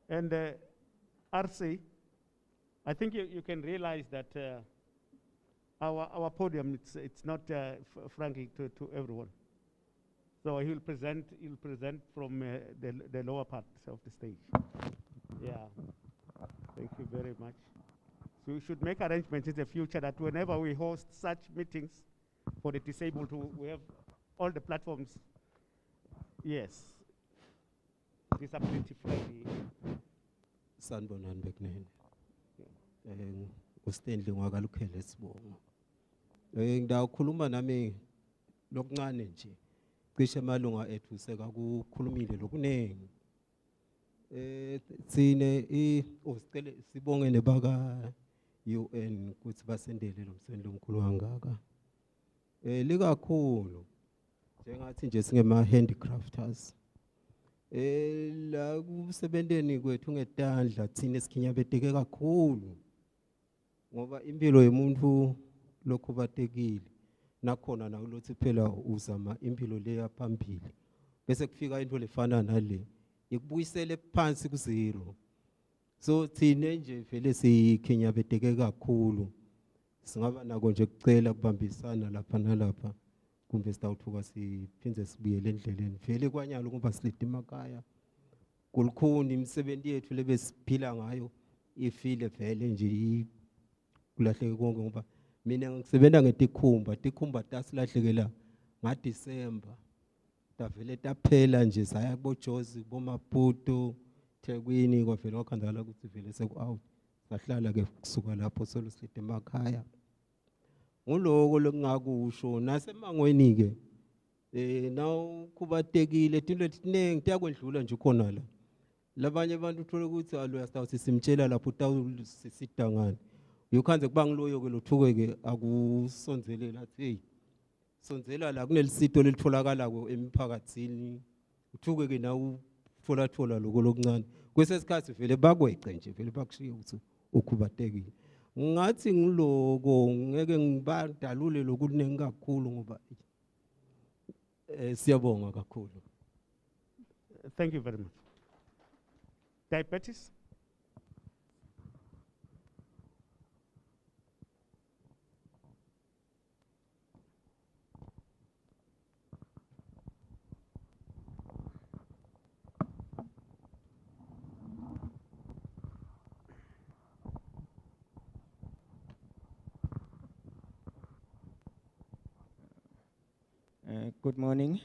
And RC, I think you can realize that our podium it's not frankly to everyone. So he'll present from the lower part of the stage. Yeah. Thank you very much. So we should make arrangements in the future that whenever we host such meetings for the disabled, we have all the platforms. Yes. Disability friendly. Sanibonani bekunene. uStanley ngwakalukhele sibonga. Ngidawukhuluma nami lokuncane nje. Cishe amalunga ethu sekakukhulumile lokunengi. Sine sicela sibonge nebaka UN ukuthi basendele lo msebenzi omkhulu kangaka. Likakhulu njengathi nje singema handicrafters. La kusebenteni kwethu ngetandla thina esikhinyabeteke kakhulu ngoba impilo yemuntu lokhubatekile nakhona nakulothi phela uzama impilo leya phambili bese kufika into lefana nale ikubuyisele phansi ku zero. So thina nje vele sikhinyabeteke kakhulu singaba nako nje kucela kubambisana lapha nalapha kumbe sitawuthuka siphindze sibuyele endleleni vele kwanyalo kuba silida emakhaya kulukhuni imisebenzi yethu lebesiphila ngayo ifile vele nje kulahleke konke ngoba mina ngisebenza ngetikhumba tasilahlekela ngaDisemba tavele taphela nje saya kuboJozi boMaputo Thekwini kwavela wakhandala ukuthi vele seku-out sahlala ke kusuka lapho solusihlede emakhaya nguloko lokungakusho nasemangweni ke naw kubatekile into etinengi tiyakwendlula nje khona la labanye abantu uthola ukuthi alo simtshela lapho utawusisitangani yokhanze kuba ngiloyo ke lothuke ke akusonzelela athi hey sonzela la kunelisito lelitholakala emphakathini uthuke ke nawe uthola lokho lokuncane kwesesikhathi vele bakwece nje vele bakushiye ukuthi ukhubatekile ngathi ngiloko ngeke ngibadalule lokuningi kakhulu ngoba siyabonga kakhulu. Thank you very much. Diabetes? Good morning.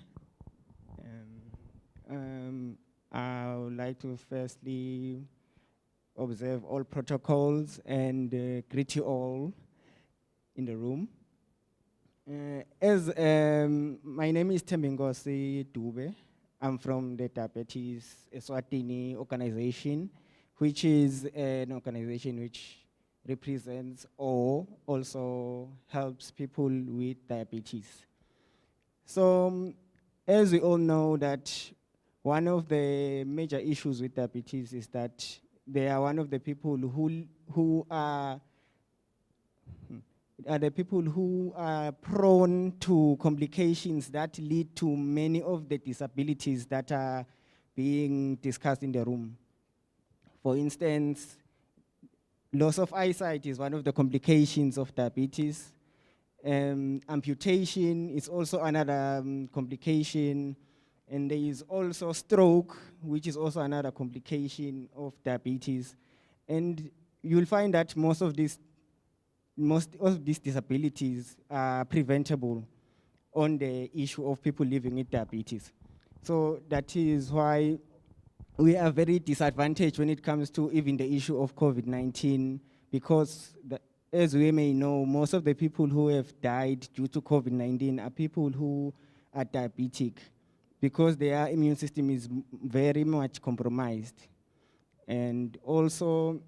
I would like to firstly observe all protocols and greet you all in the room. My name is Tembingosi Dube. I'm from the Diabetes Eswatini organization, which is an organization which represents or also helps people with diabetes. So, as we all know that one of the major issues with diabetes is that they are one of the people who are the people who are prone to complications that lead to many of the disabilities that are being discussed in the room. For instance, loss of eyesight is one of the complications of diabetes. Amputation is also another complication, and there is also stroke, which is also another complication of diabetes. And you'll find that most of these disabilities are preventable on the issue of people living with diabetes. So that is why we are very disadvantaged when it comes to even the issue of COVID-19, because as we may know, most of the people who have died due to COVID-19 are people who are diabetic because their immune system is very much compromised. And also,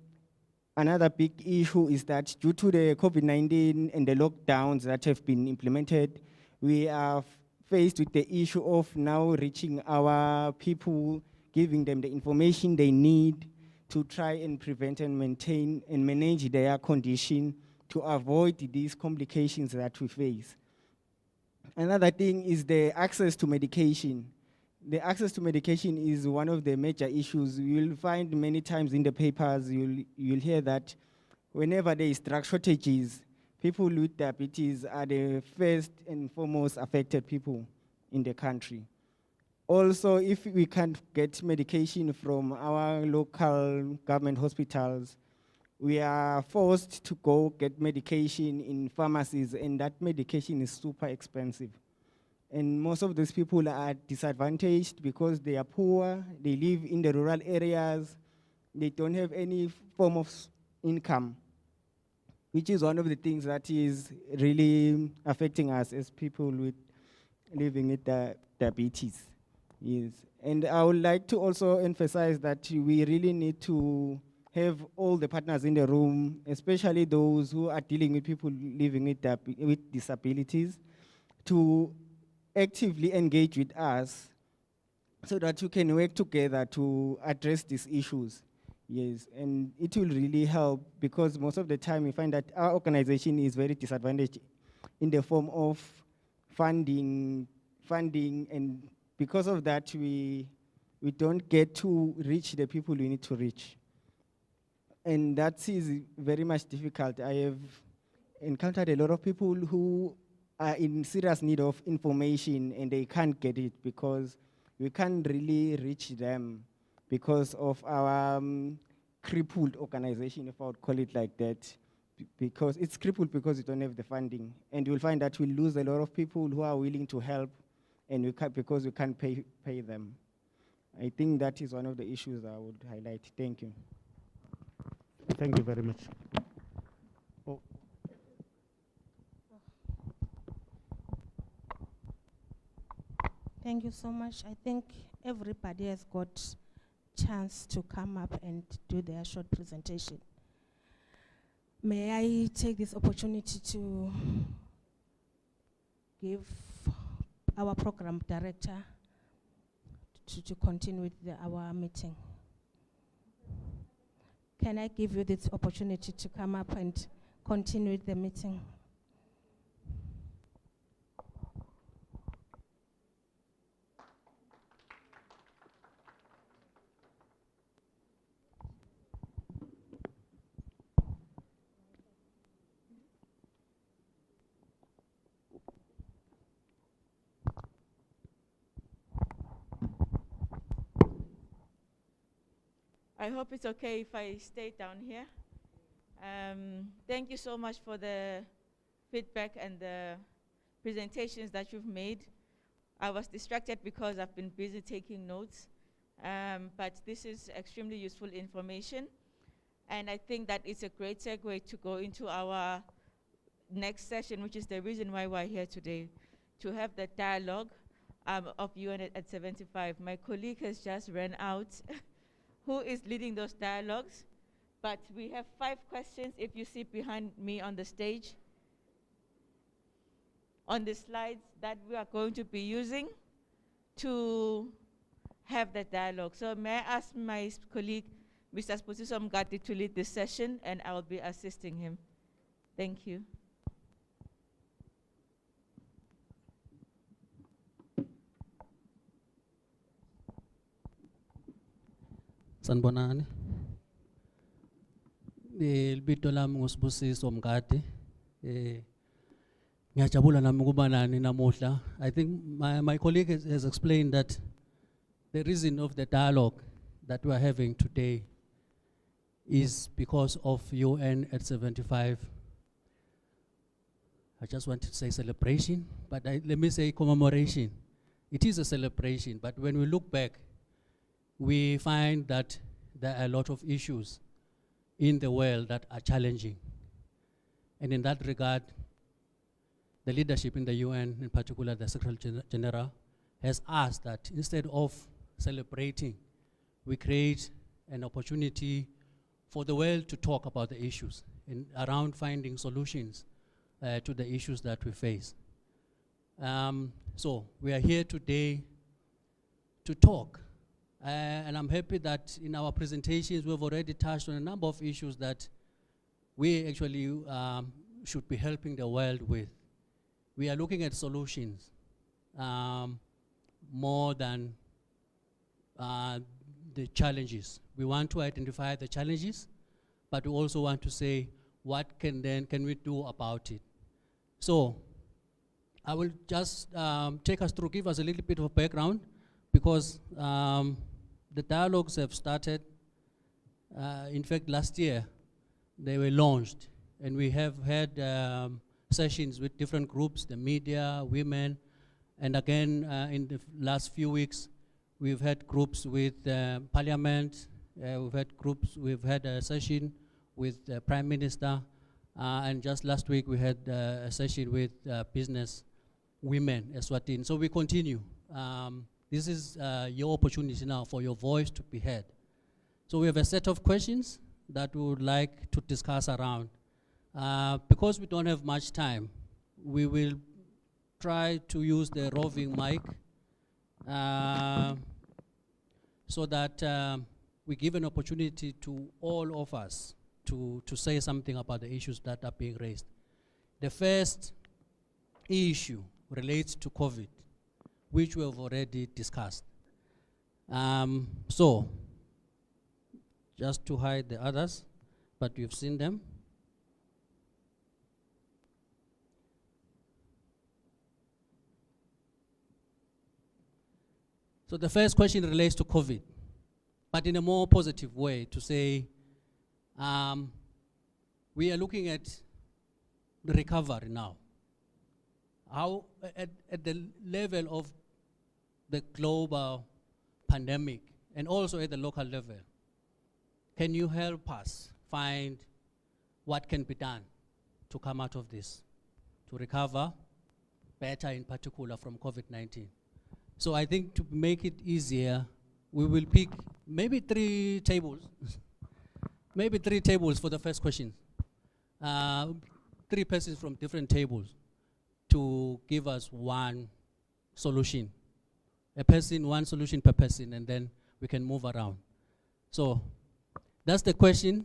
another big issue is that due to the COVID-19 and the lockdowns that have been implemented, we are faced with the issue of now reaching our people, giving them the information they need to try and prevent and maintain and manage their condition to avoid these complications that we face. Another thing is the access to medication. The access to medication is one of the major issues. You'll find many times in the papers, you'll hear that whenever there is drug shortages, people with diabetes are the first and foremost affected people in the country. Also, if we can't get medication from our local government hospitals, we are forced to go get medication in pharmacies, and that medication is super expensive. And most of these people are disadvantaged because they are poor, they live in the rural areas, they don't have any form of income, which is one of the things that is really affecting us as people with living with diabetes. Yes, and I would like to also emphasize that we really need to have all the partners in the room, especially those who are dealing with people living with disabilities, to actively engage with us so that we can work together to address these issues. Yes, and it will really help because most of the time we find that our organization is very disadvantaged in the form of funding, and because of that, we don't get to reach the people we need to reach. And that is very much difficult. I have encountered a lot of people who are in serious need of information and they can't get it because we can't really reach them because of our crippled organization, if I would call it like that. Because it's crippled because we don't have the funding. And you'll find that we lose a lot of people who are willing to help, and we can't, because we can't pay them. I think that is one of the issues I would highlight. Thank you. Thank you very much. Oh. Thank you so much. I think everybody has got chance to come up and do their short presentation. May I take this opportunity to give our program director to continue with our meeting. Can I give you this opportunity to come up and continue with the meeting? I hope it's okay if I stay down here. Thank you so much for the feedback and the presentations that you've made. I was distracted because I've been busy taking notes, but this is extremely useful information. And I think that it's a great segue to go into our next session, which is the reason why we're here today, to have the dialogue of UN at 75. My colleague has just ran out who is leading those dialogues, but we have 5 questions if you see behind me on the stage, on the slides that we are going to be using to have the dialogue. So may I ask my colleague, Mr. Spusiso Mgati, to lead this session, and I will be assisting him. Thank you. Sanibonani. Libito lami nguSibusiso Mgadi. Ngiyajabula nami ukuba nani namuhla. I think my colleague has explained that the reason of the dialogue that we are having today is because of UN at 75. I just want to say celebration, but let me say commemoration. It is a celebration, but when we look back, we find that there are a lot of issues in the world that are challenging. And in that regard, the leadership in the UN, in particular the Secretary General, has asked that instead of celebrating, we create an opportunity for the world to talk about the issues and around finding solutions to the issues that we face. So we are here today to talk. And I'm happy that in our presentations we've already touched on a number of issues that we actually should be helping the world with. We are looking at solutions more than the challenges. We want to identify the challenges, but we also want to say what can we do about it. So I will just take us through, give us a little bit of background, because the dialogues have started. In fact, last year they were launched, and we have had sessions with different groups, the media, women, and again in the last few weeks we've had groups with Parliament, we've had a session with the Prime Minister, and just last week we had a session with business women, Eswatini. So we continue. This is your opportunity now for your voice to be heard. So we have a set of questions that we would like to discuss around. Because we don't have much time, we will try to use the roving mic so that we give an opportunity to all of us to say something about the issues that are being raised. The first issue relates to COVID, which we have already discussed. So, just to hide the others, but you've seen them. So the first question relates to COVID. but in a more positive way to say, we are looking at the recovery now. How, at the level of the global pandemic and also at the local level, can you help us find what can be done to come out of this, to recover better in particular from COVID-19? So I think to make it easier, we will pick maybe 3 tables, maybe 3 tables for the first question. 3 persons from different tables to give us one solution. A person, one solution per person, and then we can move around. So that's the question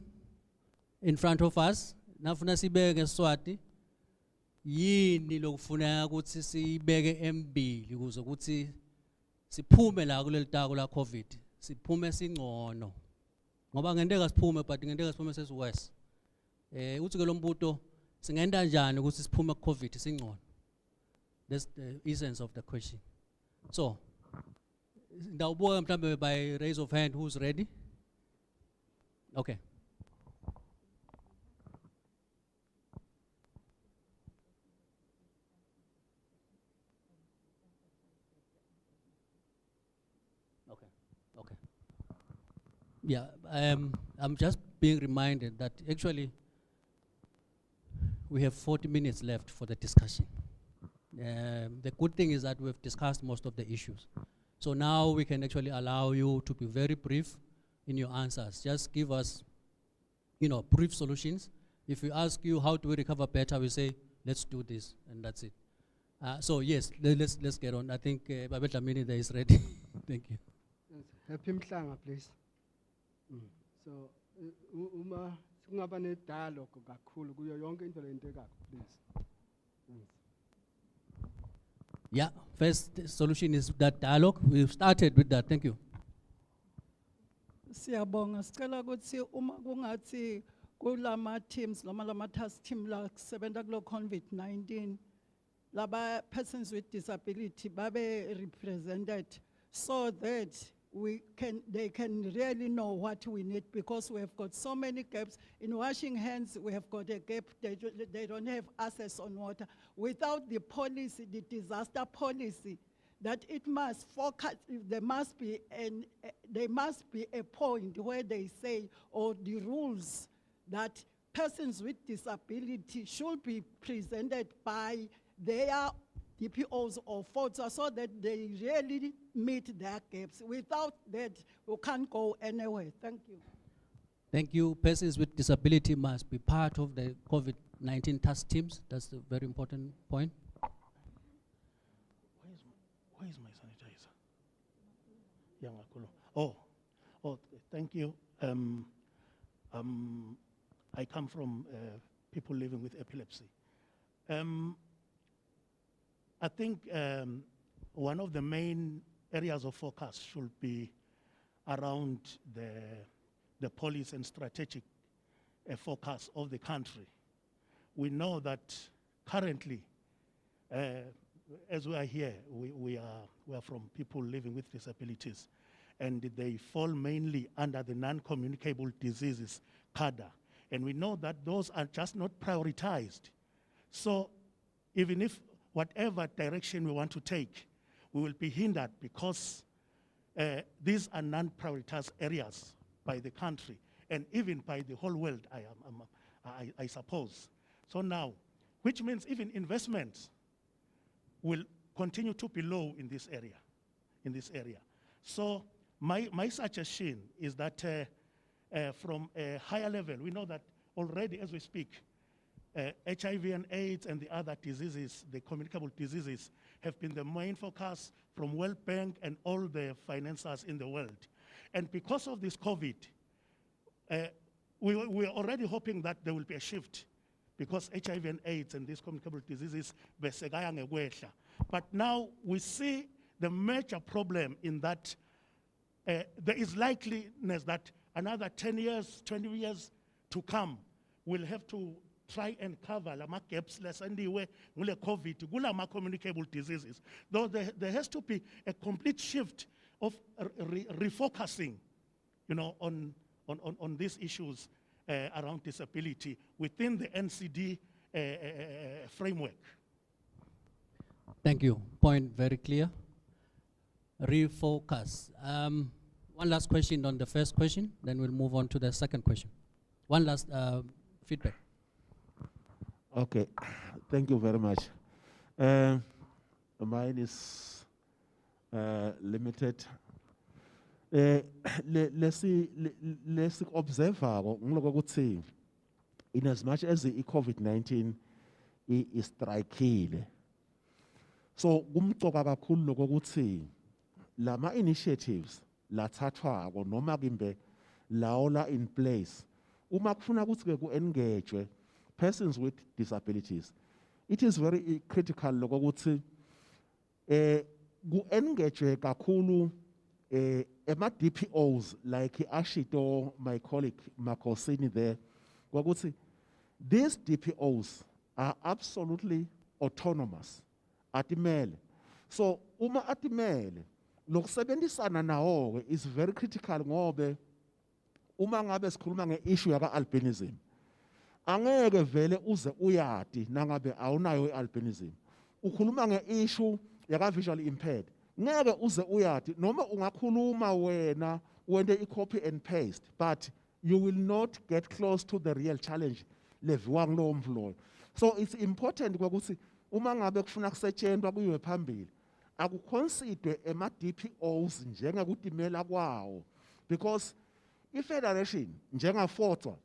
in front of us. Nafuna sibeke ngeSiswati, yini lokufuna ukuthi sibeke embili ukuze ukuthi siphume la kuleli tako la COVID, siphume singcono. Ngoba ngenteka siphume but ngenteka siphume sesiworse. Uthi ke lo mbuto singenda njani ukuthi siphume ku-COVID singcono. That's the essence of the question. So, ndawubuka mhlambe by raise of hand who's ready? Okay. Okay. Okay. Yeah, I'm just being reminded that actually we have 40 minutes left for the discussion. The good thing is that we've discussed most of the issues. So now we can actually allow you to be very brief in your answers. Just give us, brief solutions. If we ask you how do we recover better, we say, let's do this, and that's it. So yes, let's get on. I think Babet Lamini there is ready. Thank you. Yes. Happy Mhlanga, please. So, uma singaba ne dialogue kakhulu kuyo yonke into leyentekayo, please. Yeah, first solution is that dialogue. We've started with that. Thank you. Siyabonga, sicela ukuthi uma kungathi kulama teams noma lama task team la kusebenza kulo COVID-19, laba persons with disability babe represented so that they can really know what we need, because we have got so many gaps. In washing hands, we have got a gap. They don't have access on water. Without the policy, the disaster policy, that it must focus, there must be a point where they say, or the rules, that persons with disability should be presented by their DPOs or FOTSA so that they really meet their gaps. Without that, we can't go anywhere. Thank you. Thank you. Persons with disability must be part of the COVID-19 task teams. That's a very important point. Where is my sanitizer? Oh, thank you. I come from people living with epilepsy. I think one of the main areas of focus should be around the policy and strategic focus of the country. We know that currently, as we are here, we are from people living with disabilities, and they fall mainly under the non-communicable diseases cadre. And we know that those are just not prioritized. So even if whatever direction we want to take, we will be hindered because these are non-prioritized areas by the country and even by the whole world, I suppose. So now, which means even investments will continue to be low in this area. So my suggestion is that from a higher level, we know that already as we speak, HIV and AIDS and the other diseases, the communicable diseases, have been the main focus from World Bank and all the financiers in the world. And because of this COVID, we are already hoping that there will be a shift, because HIV and AIDS and these communicable diseases, but now we see the major problem in that there is likeliness that another 10 years, 20 years to come, we'll have to try and cover the gaps less anyway with COVID, communicable diseases. Though there has to be a complete shift of refocusing on these issues around disability within the NCD framework. Thank you. Point very clear. Refocus. One last question on the first question, then we'll move on to the second question. One last feedback. Okay, thank you very much. Mine is limited. Let's observe in as much as the COVID-19 is striking. So kumcoka kakhulu lokuthi lama initiatives lathathwako noma kimbe laola in place uma kufuna ukuthi ke ku-engage persons with disabilities, it is very critical lokuthi ku-engage kakhulu ema-DPOs like Ashito, my colleague Makosini there, ukuthi these DPOs are absolutely autonomous, atimele. So uma atimele lokusebenzisana nawo is very critical ngobe uma ngabe sikhuluma nge-issue yaka-albinism angeke vele uze uyati nangabe awunayo i-albinism. Ukhuluma nge-issue yaka-visually impaired ngeke uze uyati noma ungakhuluma wena wente i-copy and paste, but you will not get close to the real challenge leviwa kulowo mvulo. So it's important ukuthi uma ngabe kufuna kusetshenzwa kuyiwe phambili akuconsider ema-DPOs njengekutimela kwawo, because i-federation njenga-FOTWA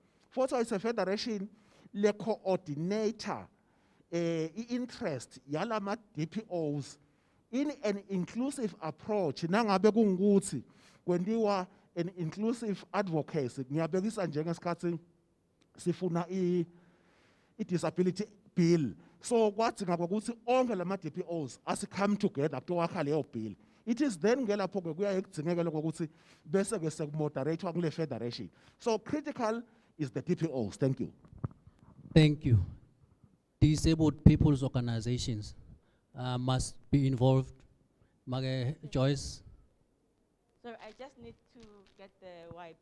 is a federation le-coordinator i-interest yalama-DPOs in an inclusive approach. Nangabe kungukuthi kwendiwa an inclusive advocacy, ngiyabekisa njengesikhathi sifuna i-disability bill. So kwathi ngakuthi onke lama-DPOs come together kutowakha leyo bill. It is then ngelapho ke kuya ekudzingeke lokuthi bese ke sekumoderate kule federation. So critical is the DPOs. Thank you. Thank you. Disabled people's organizations must be involved. Mage Joyce. Sorry, I just need to get the wipes.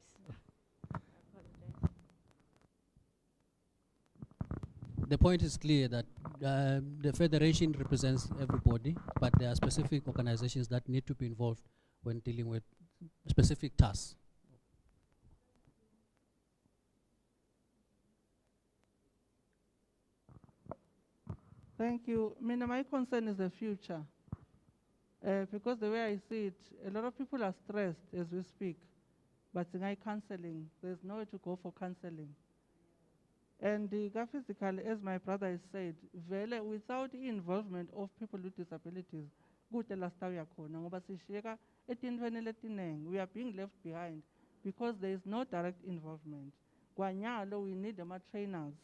The point is clear that the federation represents everybody, but there are specific organizations that need to be involved when dealing with specific tasks. Thank you. My concern is the future. Because the way I see it, a lot of people are stressed as we speak, but in counseling, there's nowhere to go for counseling. And physically, as my brother has said, without the involvement of people with disabilities, we are being left behind because there is no direct involvement. We need them trainers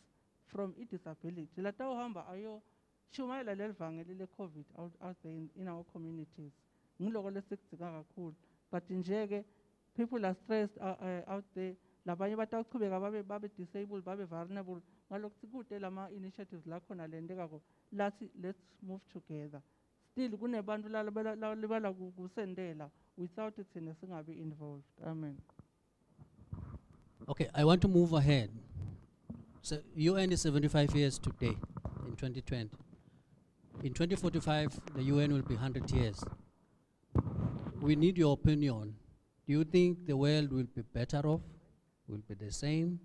from disability. Shumayela lelivangeli le-COVID out there in our communities. But njeke, people are stressed out there. Labanye bataqhubeka babe disabled, babe vulnerable. Ngalokho kude lama initiatives la khona lendekako. Let's move together. Still kunebantu labala kusendela without it singabe involved. Amen. Okay, I want to move ahead. So UN is 75 years today in 2020. In 2045, the UN will be 100 years. We need your opinion. Do you think the world will be better off, will be the same,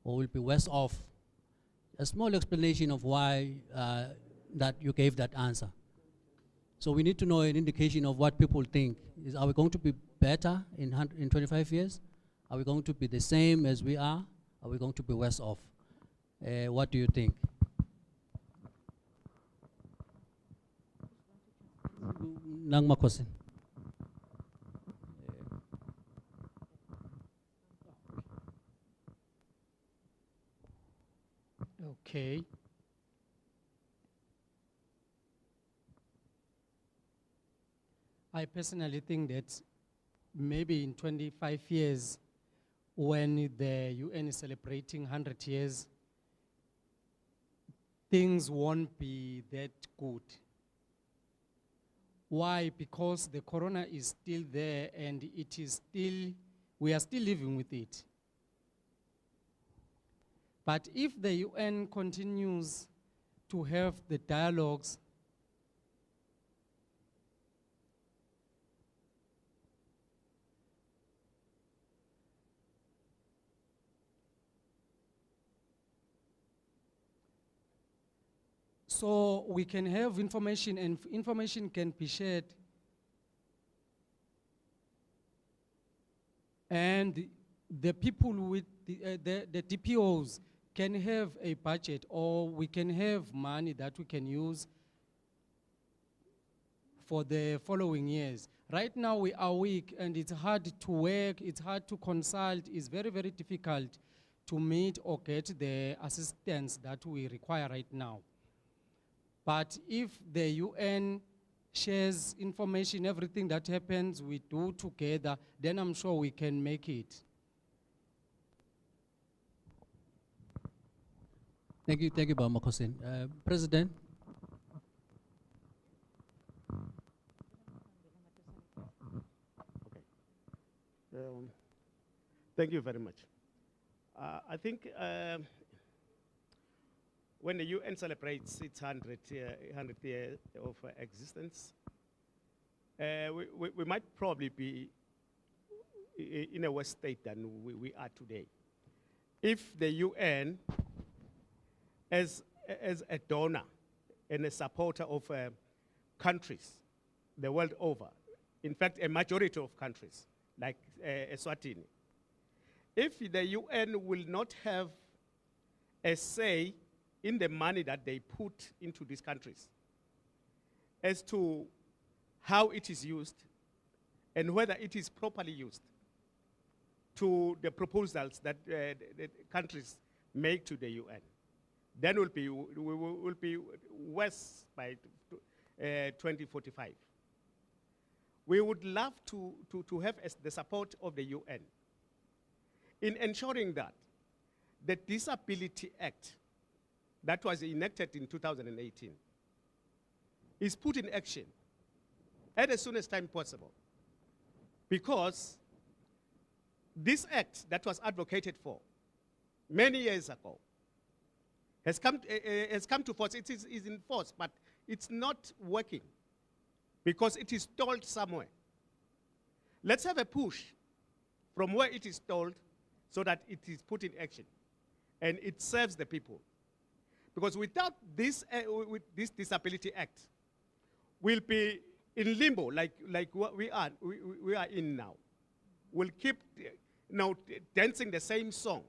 or will be worse off? A small explanation of why that you gave that answer. So we need to know an indication of what people think. Are we going to be better in 25 years? Are we going to be the same as we are? Are we going to be worse off? What do you think? Nang Makosin. Okay. I personally think that maybe in 25 years, when the UN is celebrating 100 years, things won't be that good. Why? Because the corona is still there and it is still we are still living with it. But if the UN continues to have the dialogues so we can have information and information can be shared, and the people with the DPOs can have a budget, or we can have money that we can use for the following years. Right now we are weak and it's hard to work, it's hard to consult, it's very, very difficult to meet or get the assistance that we require right now. But if the UN shares information, everything that happens, we do together, then I'm sure we can make it. Thank you, Bama Kosin. President. Thank you very much. I think when the UN celebrates its 100th year of existence, we might probably be in a worse state than we are today. If the UN, as a donor and a supporter of countries the world over, in fact, a majority of countries, like Eswatini, if the UN will not have a say in the money that they put into these countries as to how it is used and whether it is properly used to the proposals that the countries make to the UN, then we will be worse by 2045. We would love to have the support of the UN in ensuring that the Disability Act that was enacted in 2018 is put in action at the soonest time possible, because this act that was advocated for many years ago has come to force. It is in force, but it's not working because it is stalled somewhere. Let's have a push from where it is stalled so that it is put in action and it serves the people. Because without this, with this Disability Act, we'll be in limbo like what we are in now. We'll keep dancing the same song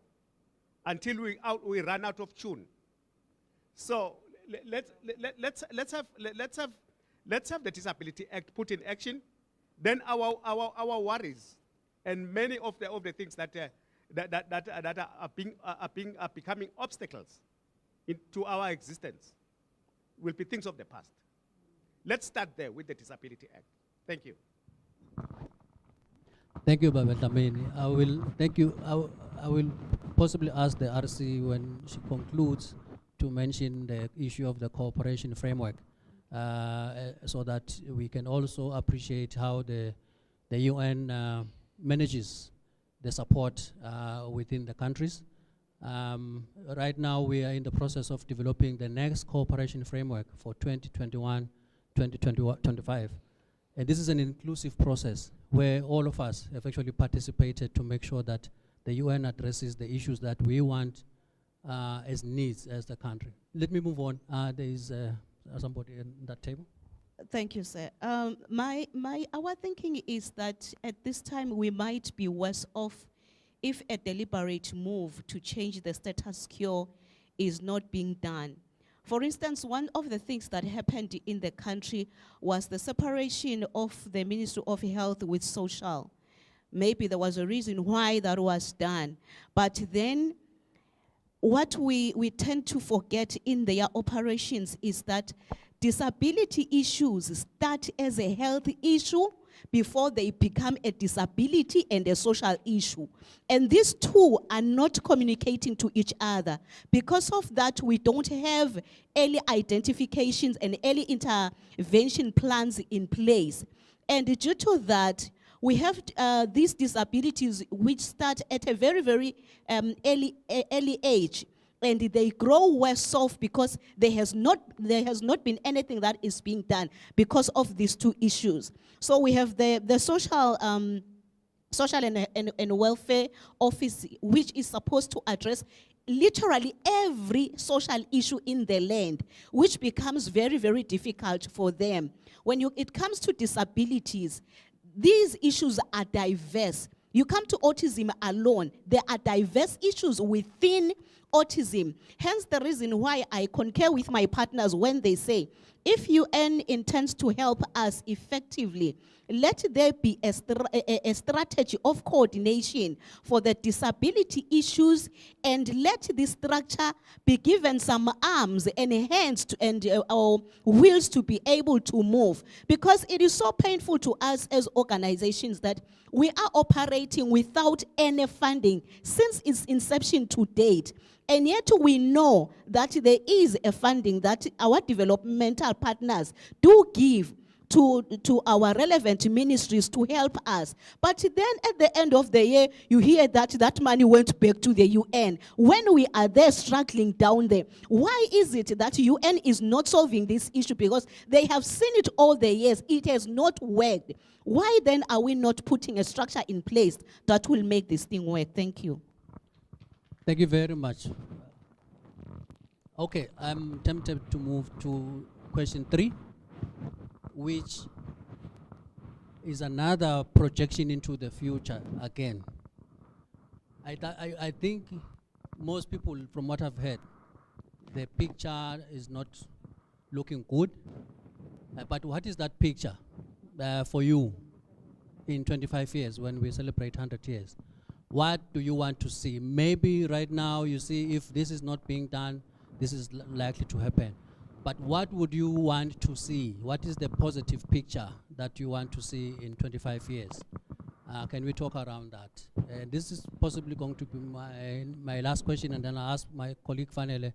until we run out of tune. So let's have the Disability Act put in action. Then our worries and many of the things that are becoming obstacles into our existence will be things of the past. Let's start there with the Disability Act. Thank you. Thank you, Babel Tamini. I will possibly ask the RC when she concludes to mention the issue of the cooperation framework, so that we can also appreciate how the UN manages the support within the countries. Right now, we are in the process of developing the next cooperation framework for 2021-2025. And this is an inclusive process where all of us have actually participated to make sure that the UN addresses the issues that we want as needs as the country. Let me move on. There is somebody in that table. Thank you, sir. Our thinking is that at this time we might be worse off if a deliberate move to change the status quo is not being done. For instance, one of the things that happened in the country was the separation of the Ministry of Health with Social. Maybe there was a reason why that was done. But then what we tend to forget in their operations is that disability issues start as a health issue before they become a disability and a social issue. And these two are not communicating to each other. Because of that, we don't have early identifications and early intervention plans in place. And due to that, We have these disabilities which start at a very, very early age. And they grow worse off because there has not been anything that is being done because of these two issues. So we have the social and welfare office, which is supposed to address literally every social issue in the land, which becomes very, very difficult for them. When it comes to disabilities, these issues are diverse. You come to autism alone, there are diverse issues within autism. Hence the reason why I concur with my partners when they say, if UN intends to help us effectively, let there be a strategy of coordination for the disability issues, and let this structure be given some arms and hands and wheels to be able to move. Because it is so painful to us as organizations that we are operating without any funding since its inception to date. And yet we know that there is a funding that our developmental partners do give to our relevant ministries to help us. But then at the end of the year, you hear that that money went back to the UN when we are there struggling down there. Why is it that UN is not solving this issue? Because they have seen it all the years. It has not worked. Why then are we not putting a structure in place that will make this thing work? Thank you. Thank you very much. Okay, I'm tempted to move to question 3, which is another projection into the future again. I think most people, from what I've heard, the picture is not looking good. But what is that picture for you in 25 years when we celebrate 100 years? What do you want to see? Maybe right now you see if this is not being done, this is likely to happen. But what would you want to see? What is the positive picture that you want to see in 25 years? Can we talk around that? This is possibly going to be my last question, and then I'll ask my colleague finally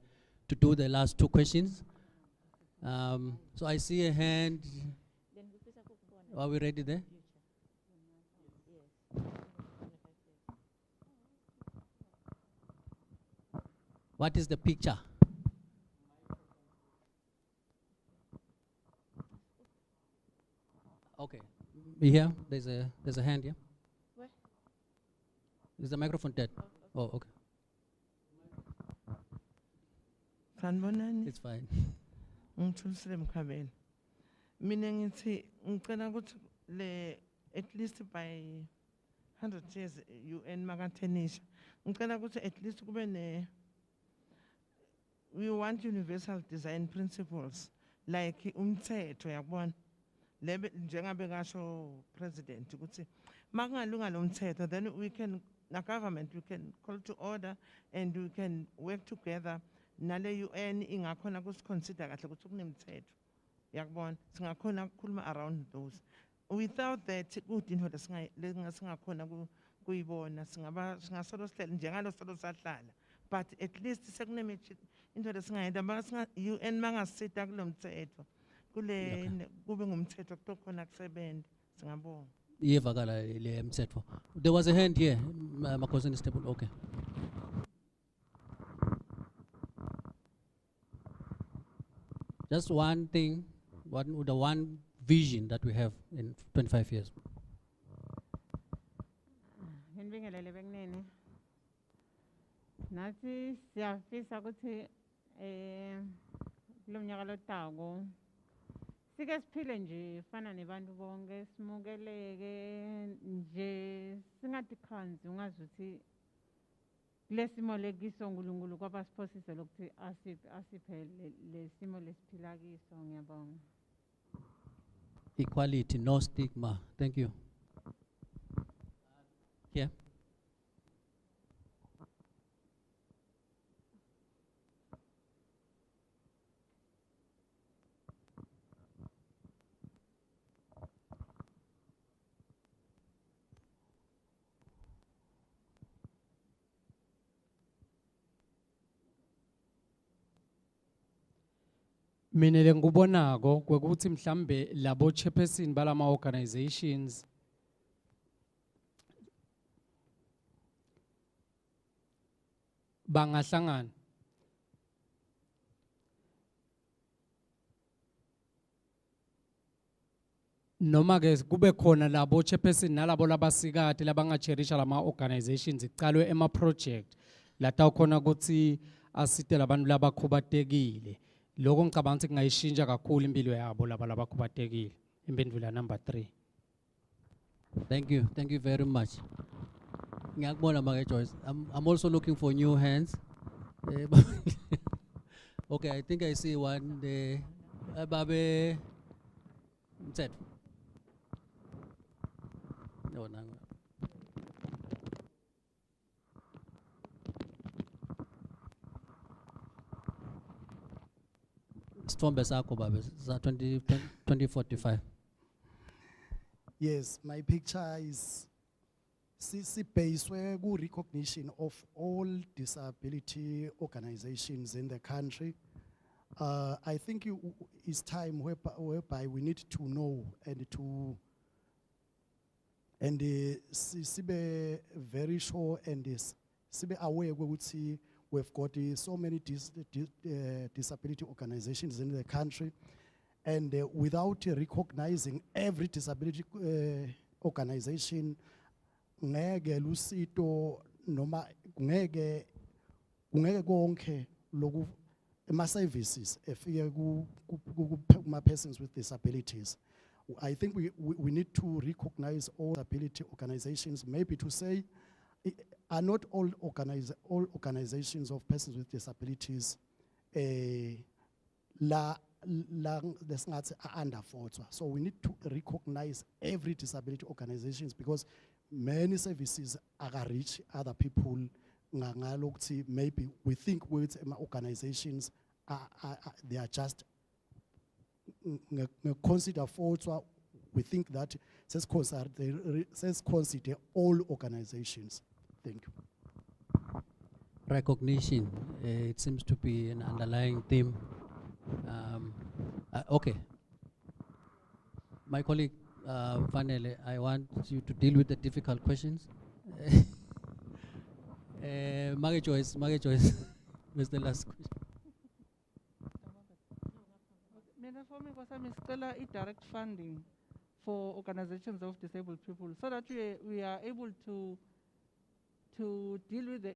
to do the last 2 questions. So I see a hand. Are we ready there? What is the picture? Okay, here there's a hand here. Where? Is the microphone dead? Oh, okay. Sanibonani. It's fine. Ngithulisile Mkhabela. Mina ngithi ngicela ukuthi le at least by 100 years UN makathenisha. Ngicela ukuthi at least kube ne, we want universal design principles like umthetho yabona. Lebe njengabe kasho president ukuthi makungalunga lo mthetho, then we can, na government we can call to order and we can work together nale UN ingakhona kusiconsider kahle ukuthi kunemthetho yakubona singakhona ukukhuluma around those. Without that kudinto lesingakhona kuyibona singasolo sihlele njengalo solo sahlala, but at least sekunemethi into lesingayenza banga UN mangasita kulomthetho kule kube ngumthetho kutokhona kusebenza. Singabonga. Iyevakala le mthetho. There was a hand here, Makosini Stable. Okay. Just one thing, the one vision that we have in 25 years. Nginibingelele bekunene. Nathi siyafisa ukuthi kulomnyaka lotako sike siphile nje fana nebantu bonke, simukeleke nje singatikhanzi, ungazi ukuthi lesimo lekiso uNkulunkulu kwabasiphosise lokuthi asiphe lesimo lesiphila kiso. Ngiyabonga. Equality, no stigma. Thank you. Yeah. Mina lengubonako kwekuthi mhlambe labo chairperson balama organizations bangahlangana. Noma ke kube khona labo chairperson nalabo labasikati labangacherisha lama organizations icalwe ema project lata khona ukuthi asite labantu labakhubatekile. Lokho ngicabanga ukuthi kungayishintsha kakhulu impilo yabo laba labakhubatekile. Impendulo number 3. Thank you very much. Ngiyakubona Mage Joyce. I'm also looking for new hands. Okay, I think I see one there. Babe, set. No, no. Storm Besako Babe, 2045. Yes, my picture is based where good recognition of all disability organizations in the country. I think it's time whereby we need to know and be very sure and be aware we've got so many disability organizations in the country, and without recognizing every disability organization, ngeke lusito noma ngeke konke loku services efike kuma persons with disabilities. I think we need to recognize all disability organizations, maybe to say are not all organizations of persons with disabilities under 40. So we need to recognize every disability organizations, because many services are reach other people. Maybe we think with organizations they are just consider 40. We think that says consider all organizations. Thank you. Recognition, it seems to be an underlying theme. Okay. My colleague, Vanele, I want you to deal with the difficult questions. Mage Joyce, where's the last question? For me, because direct funding for organizations of disabled people, so that we are able to deal with the.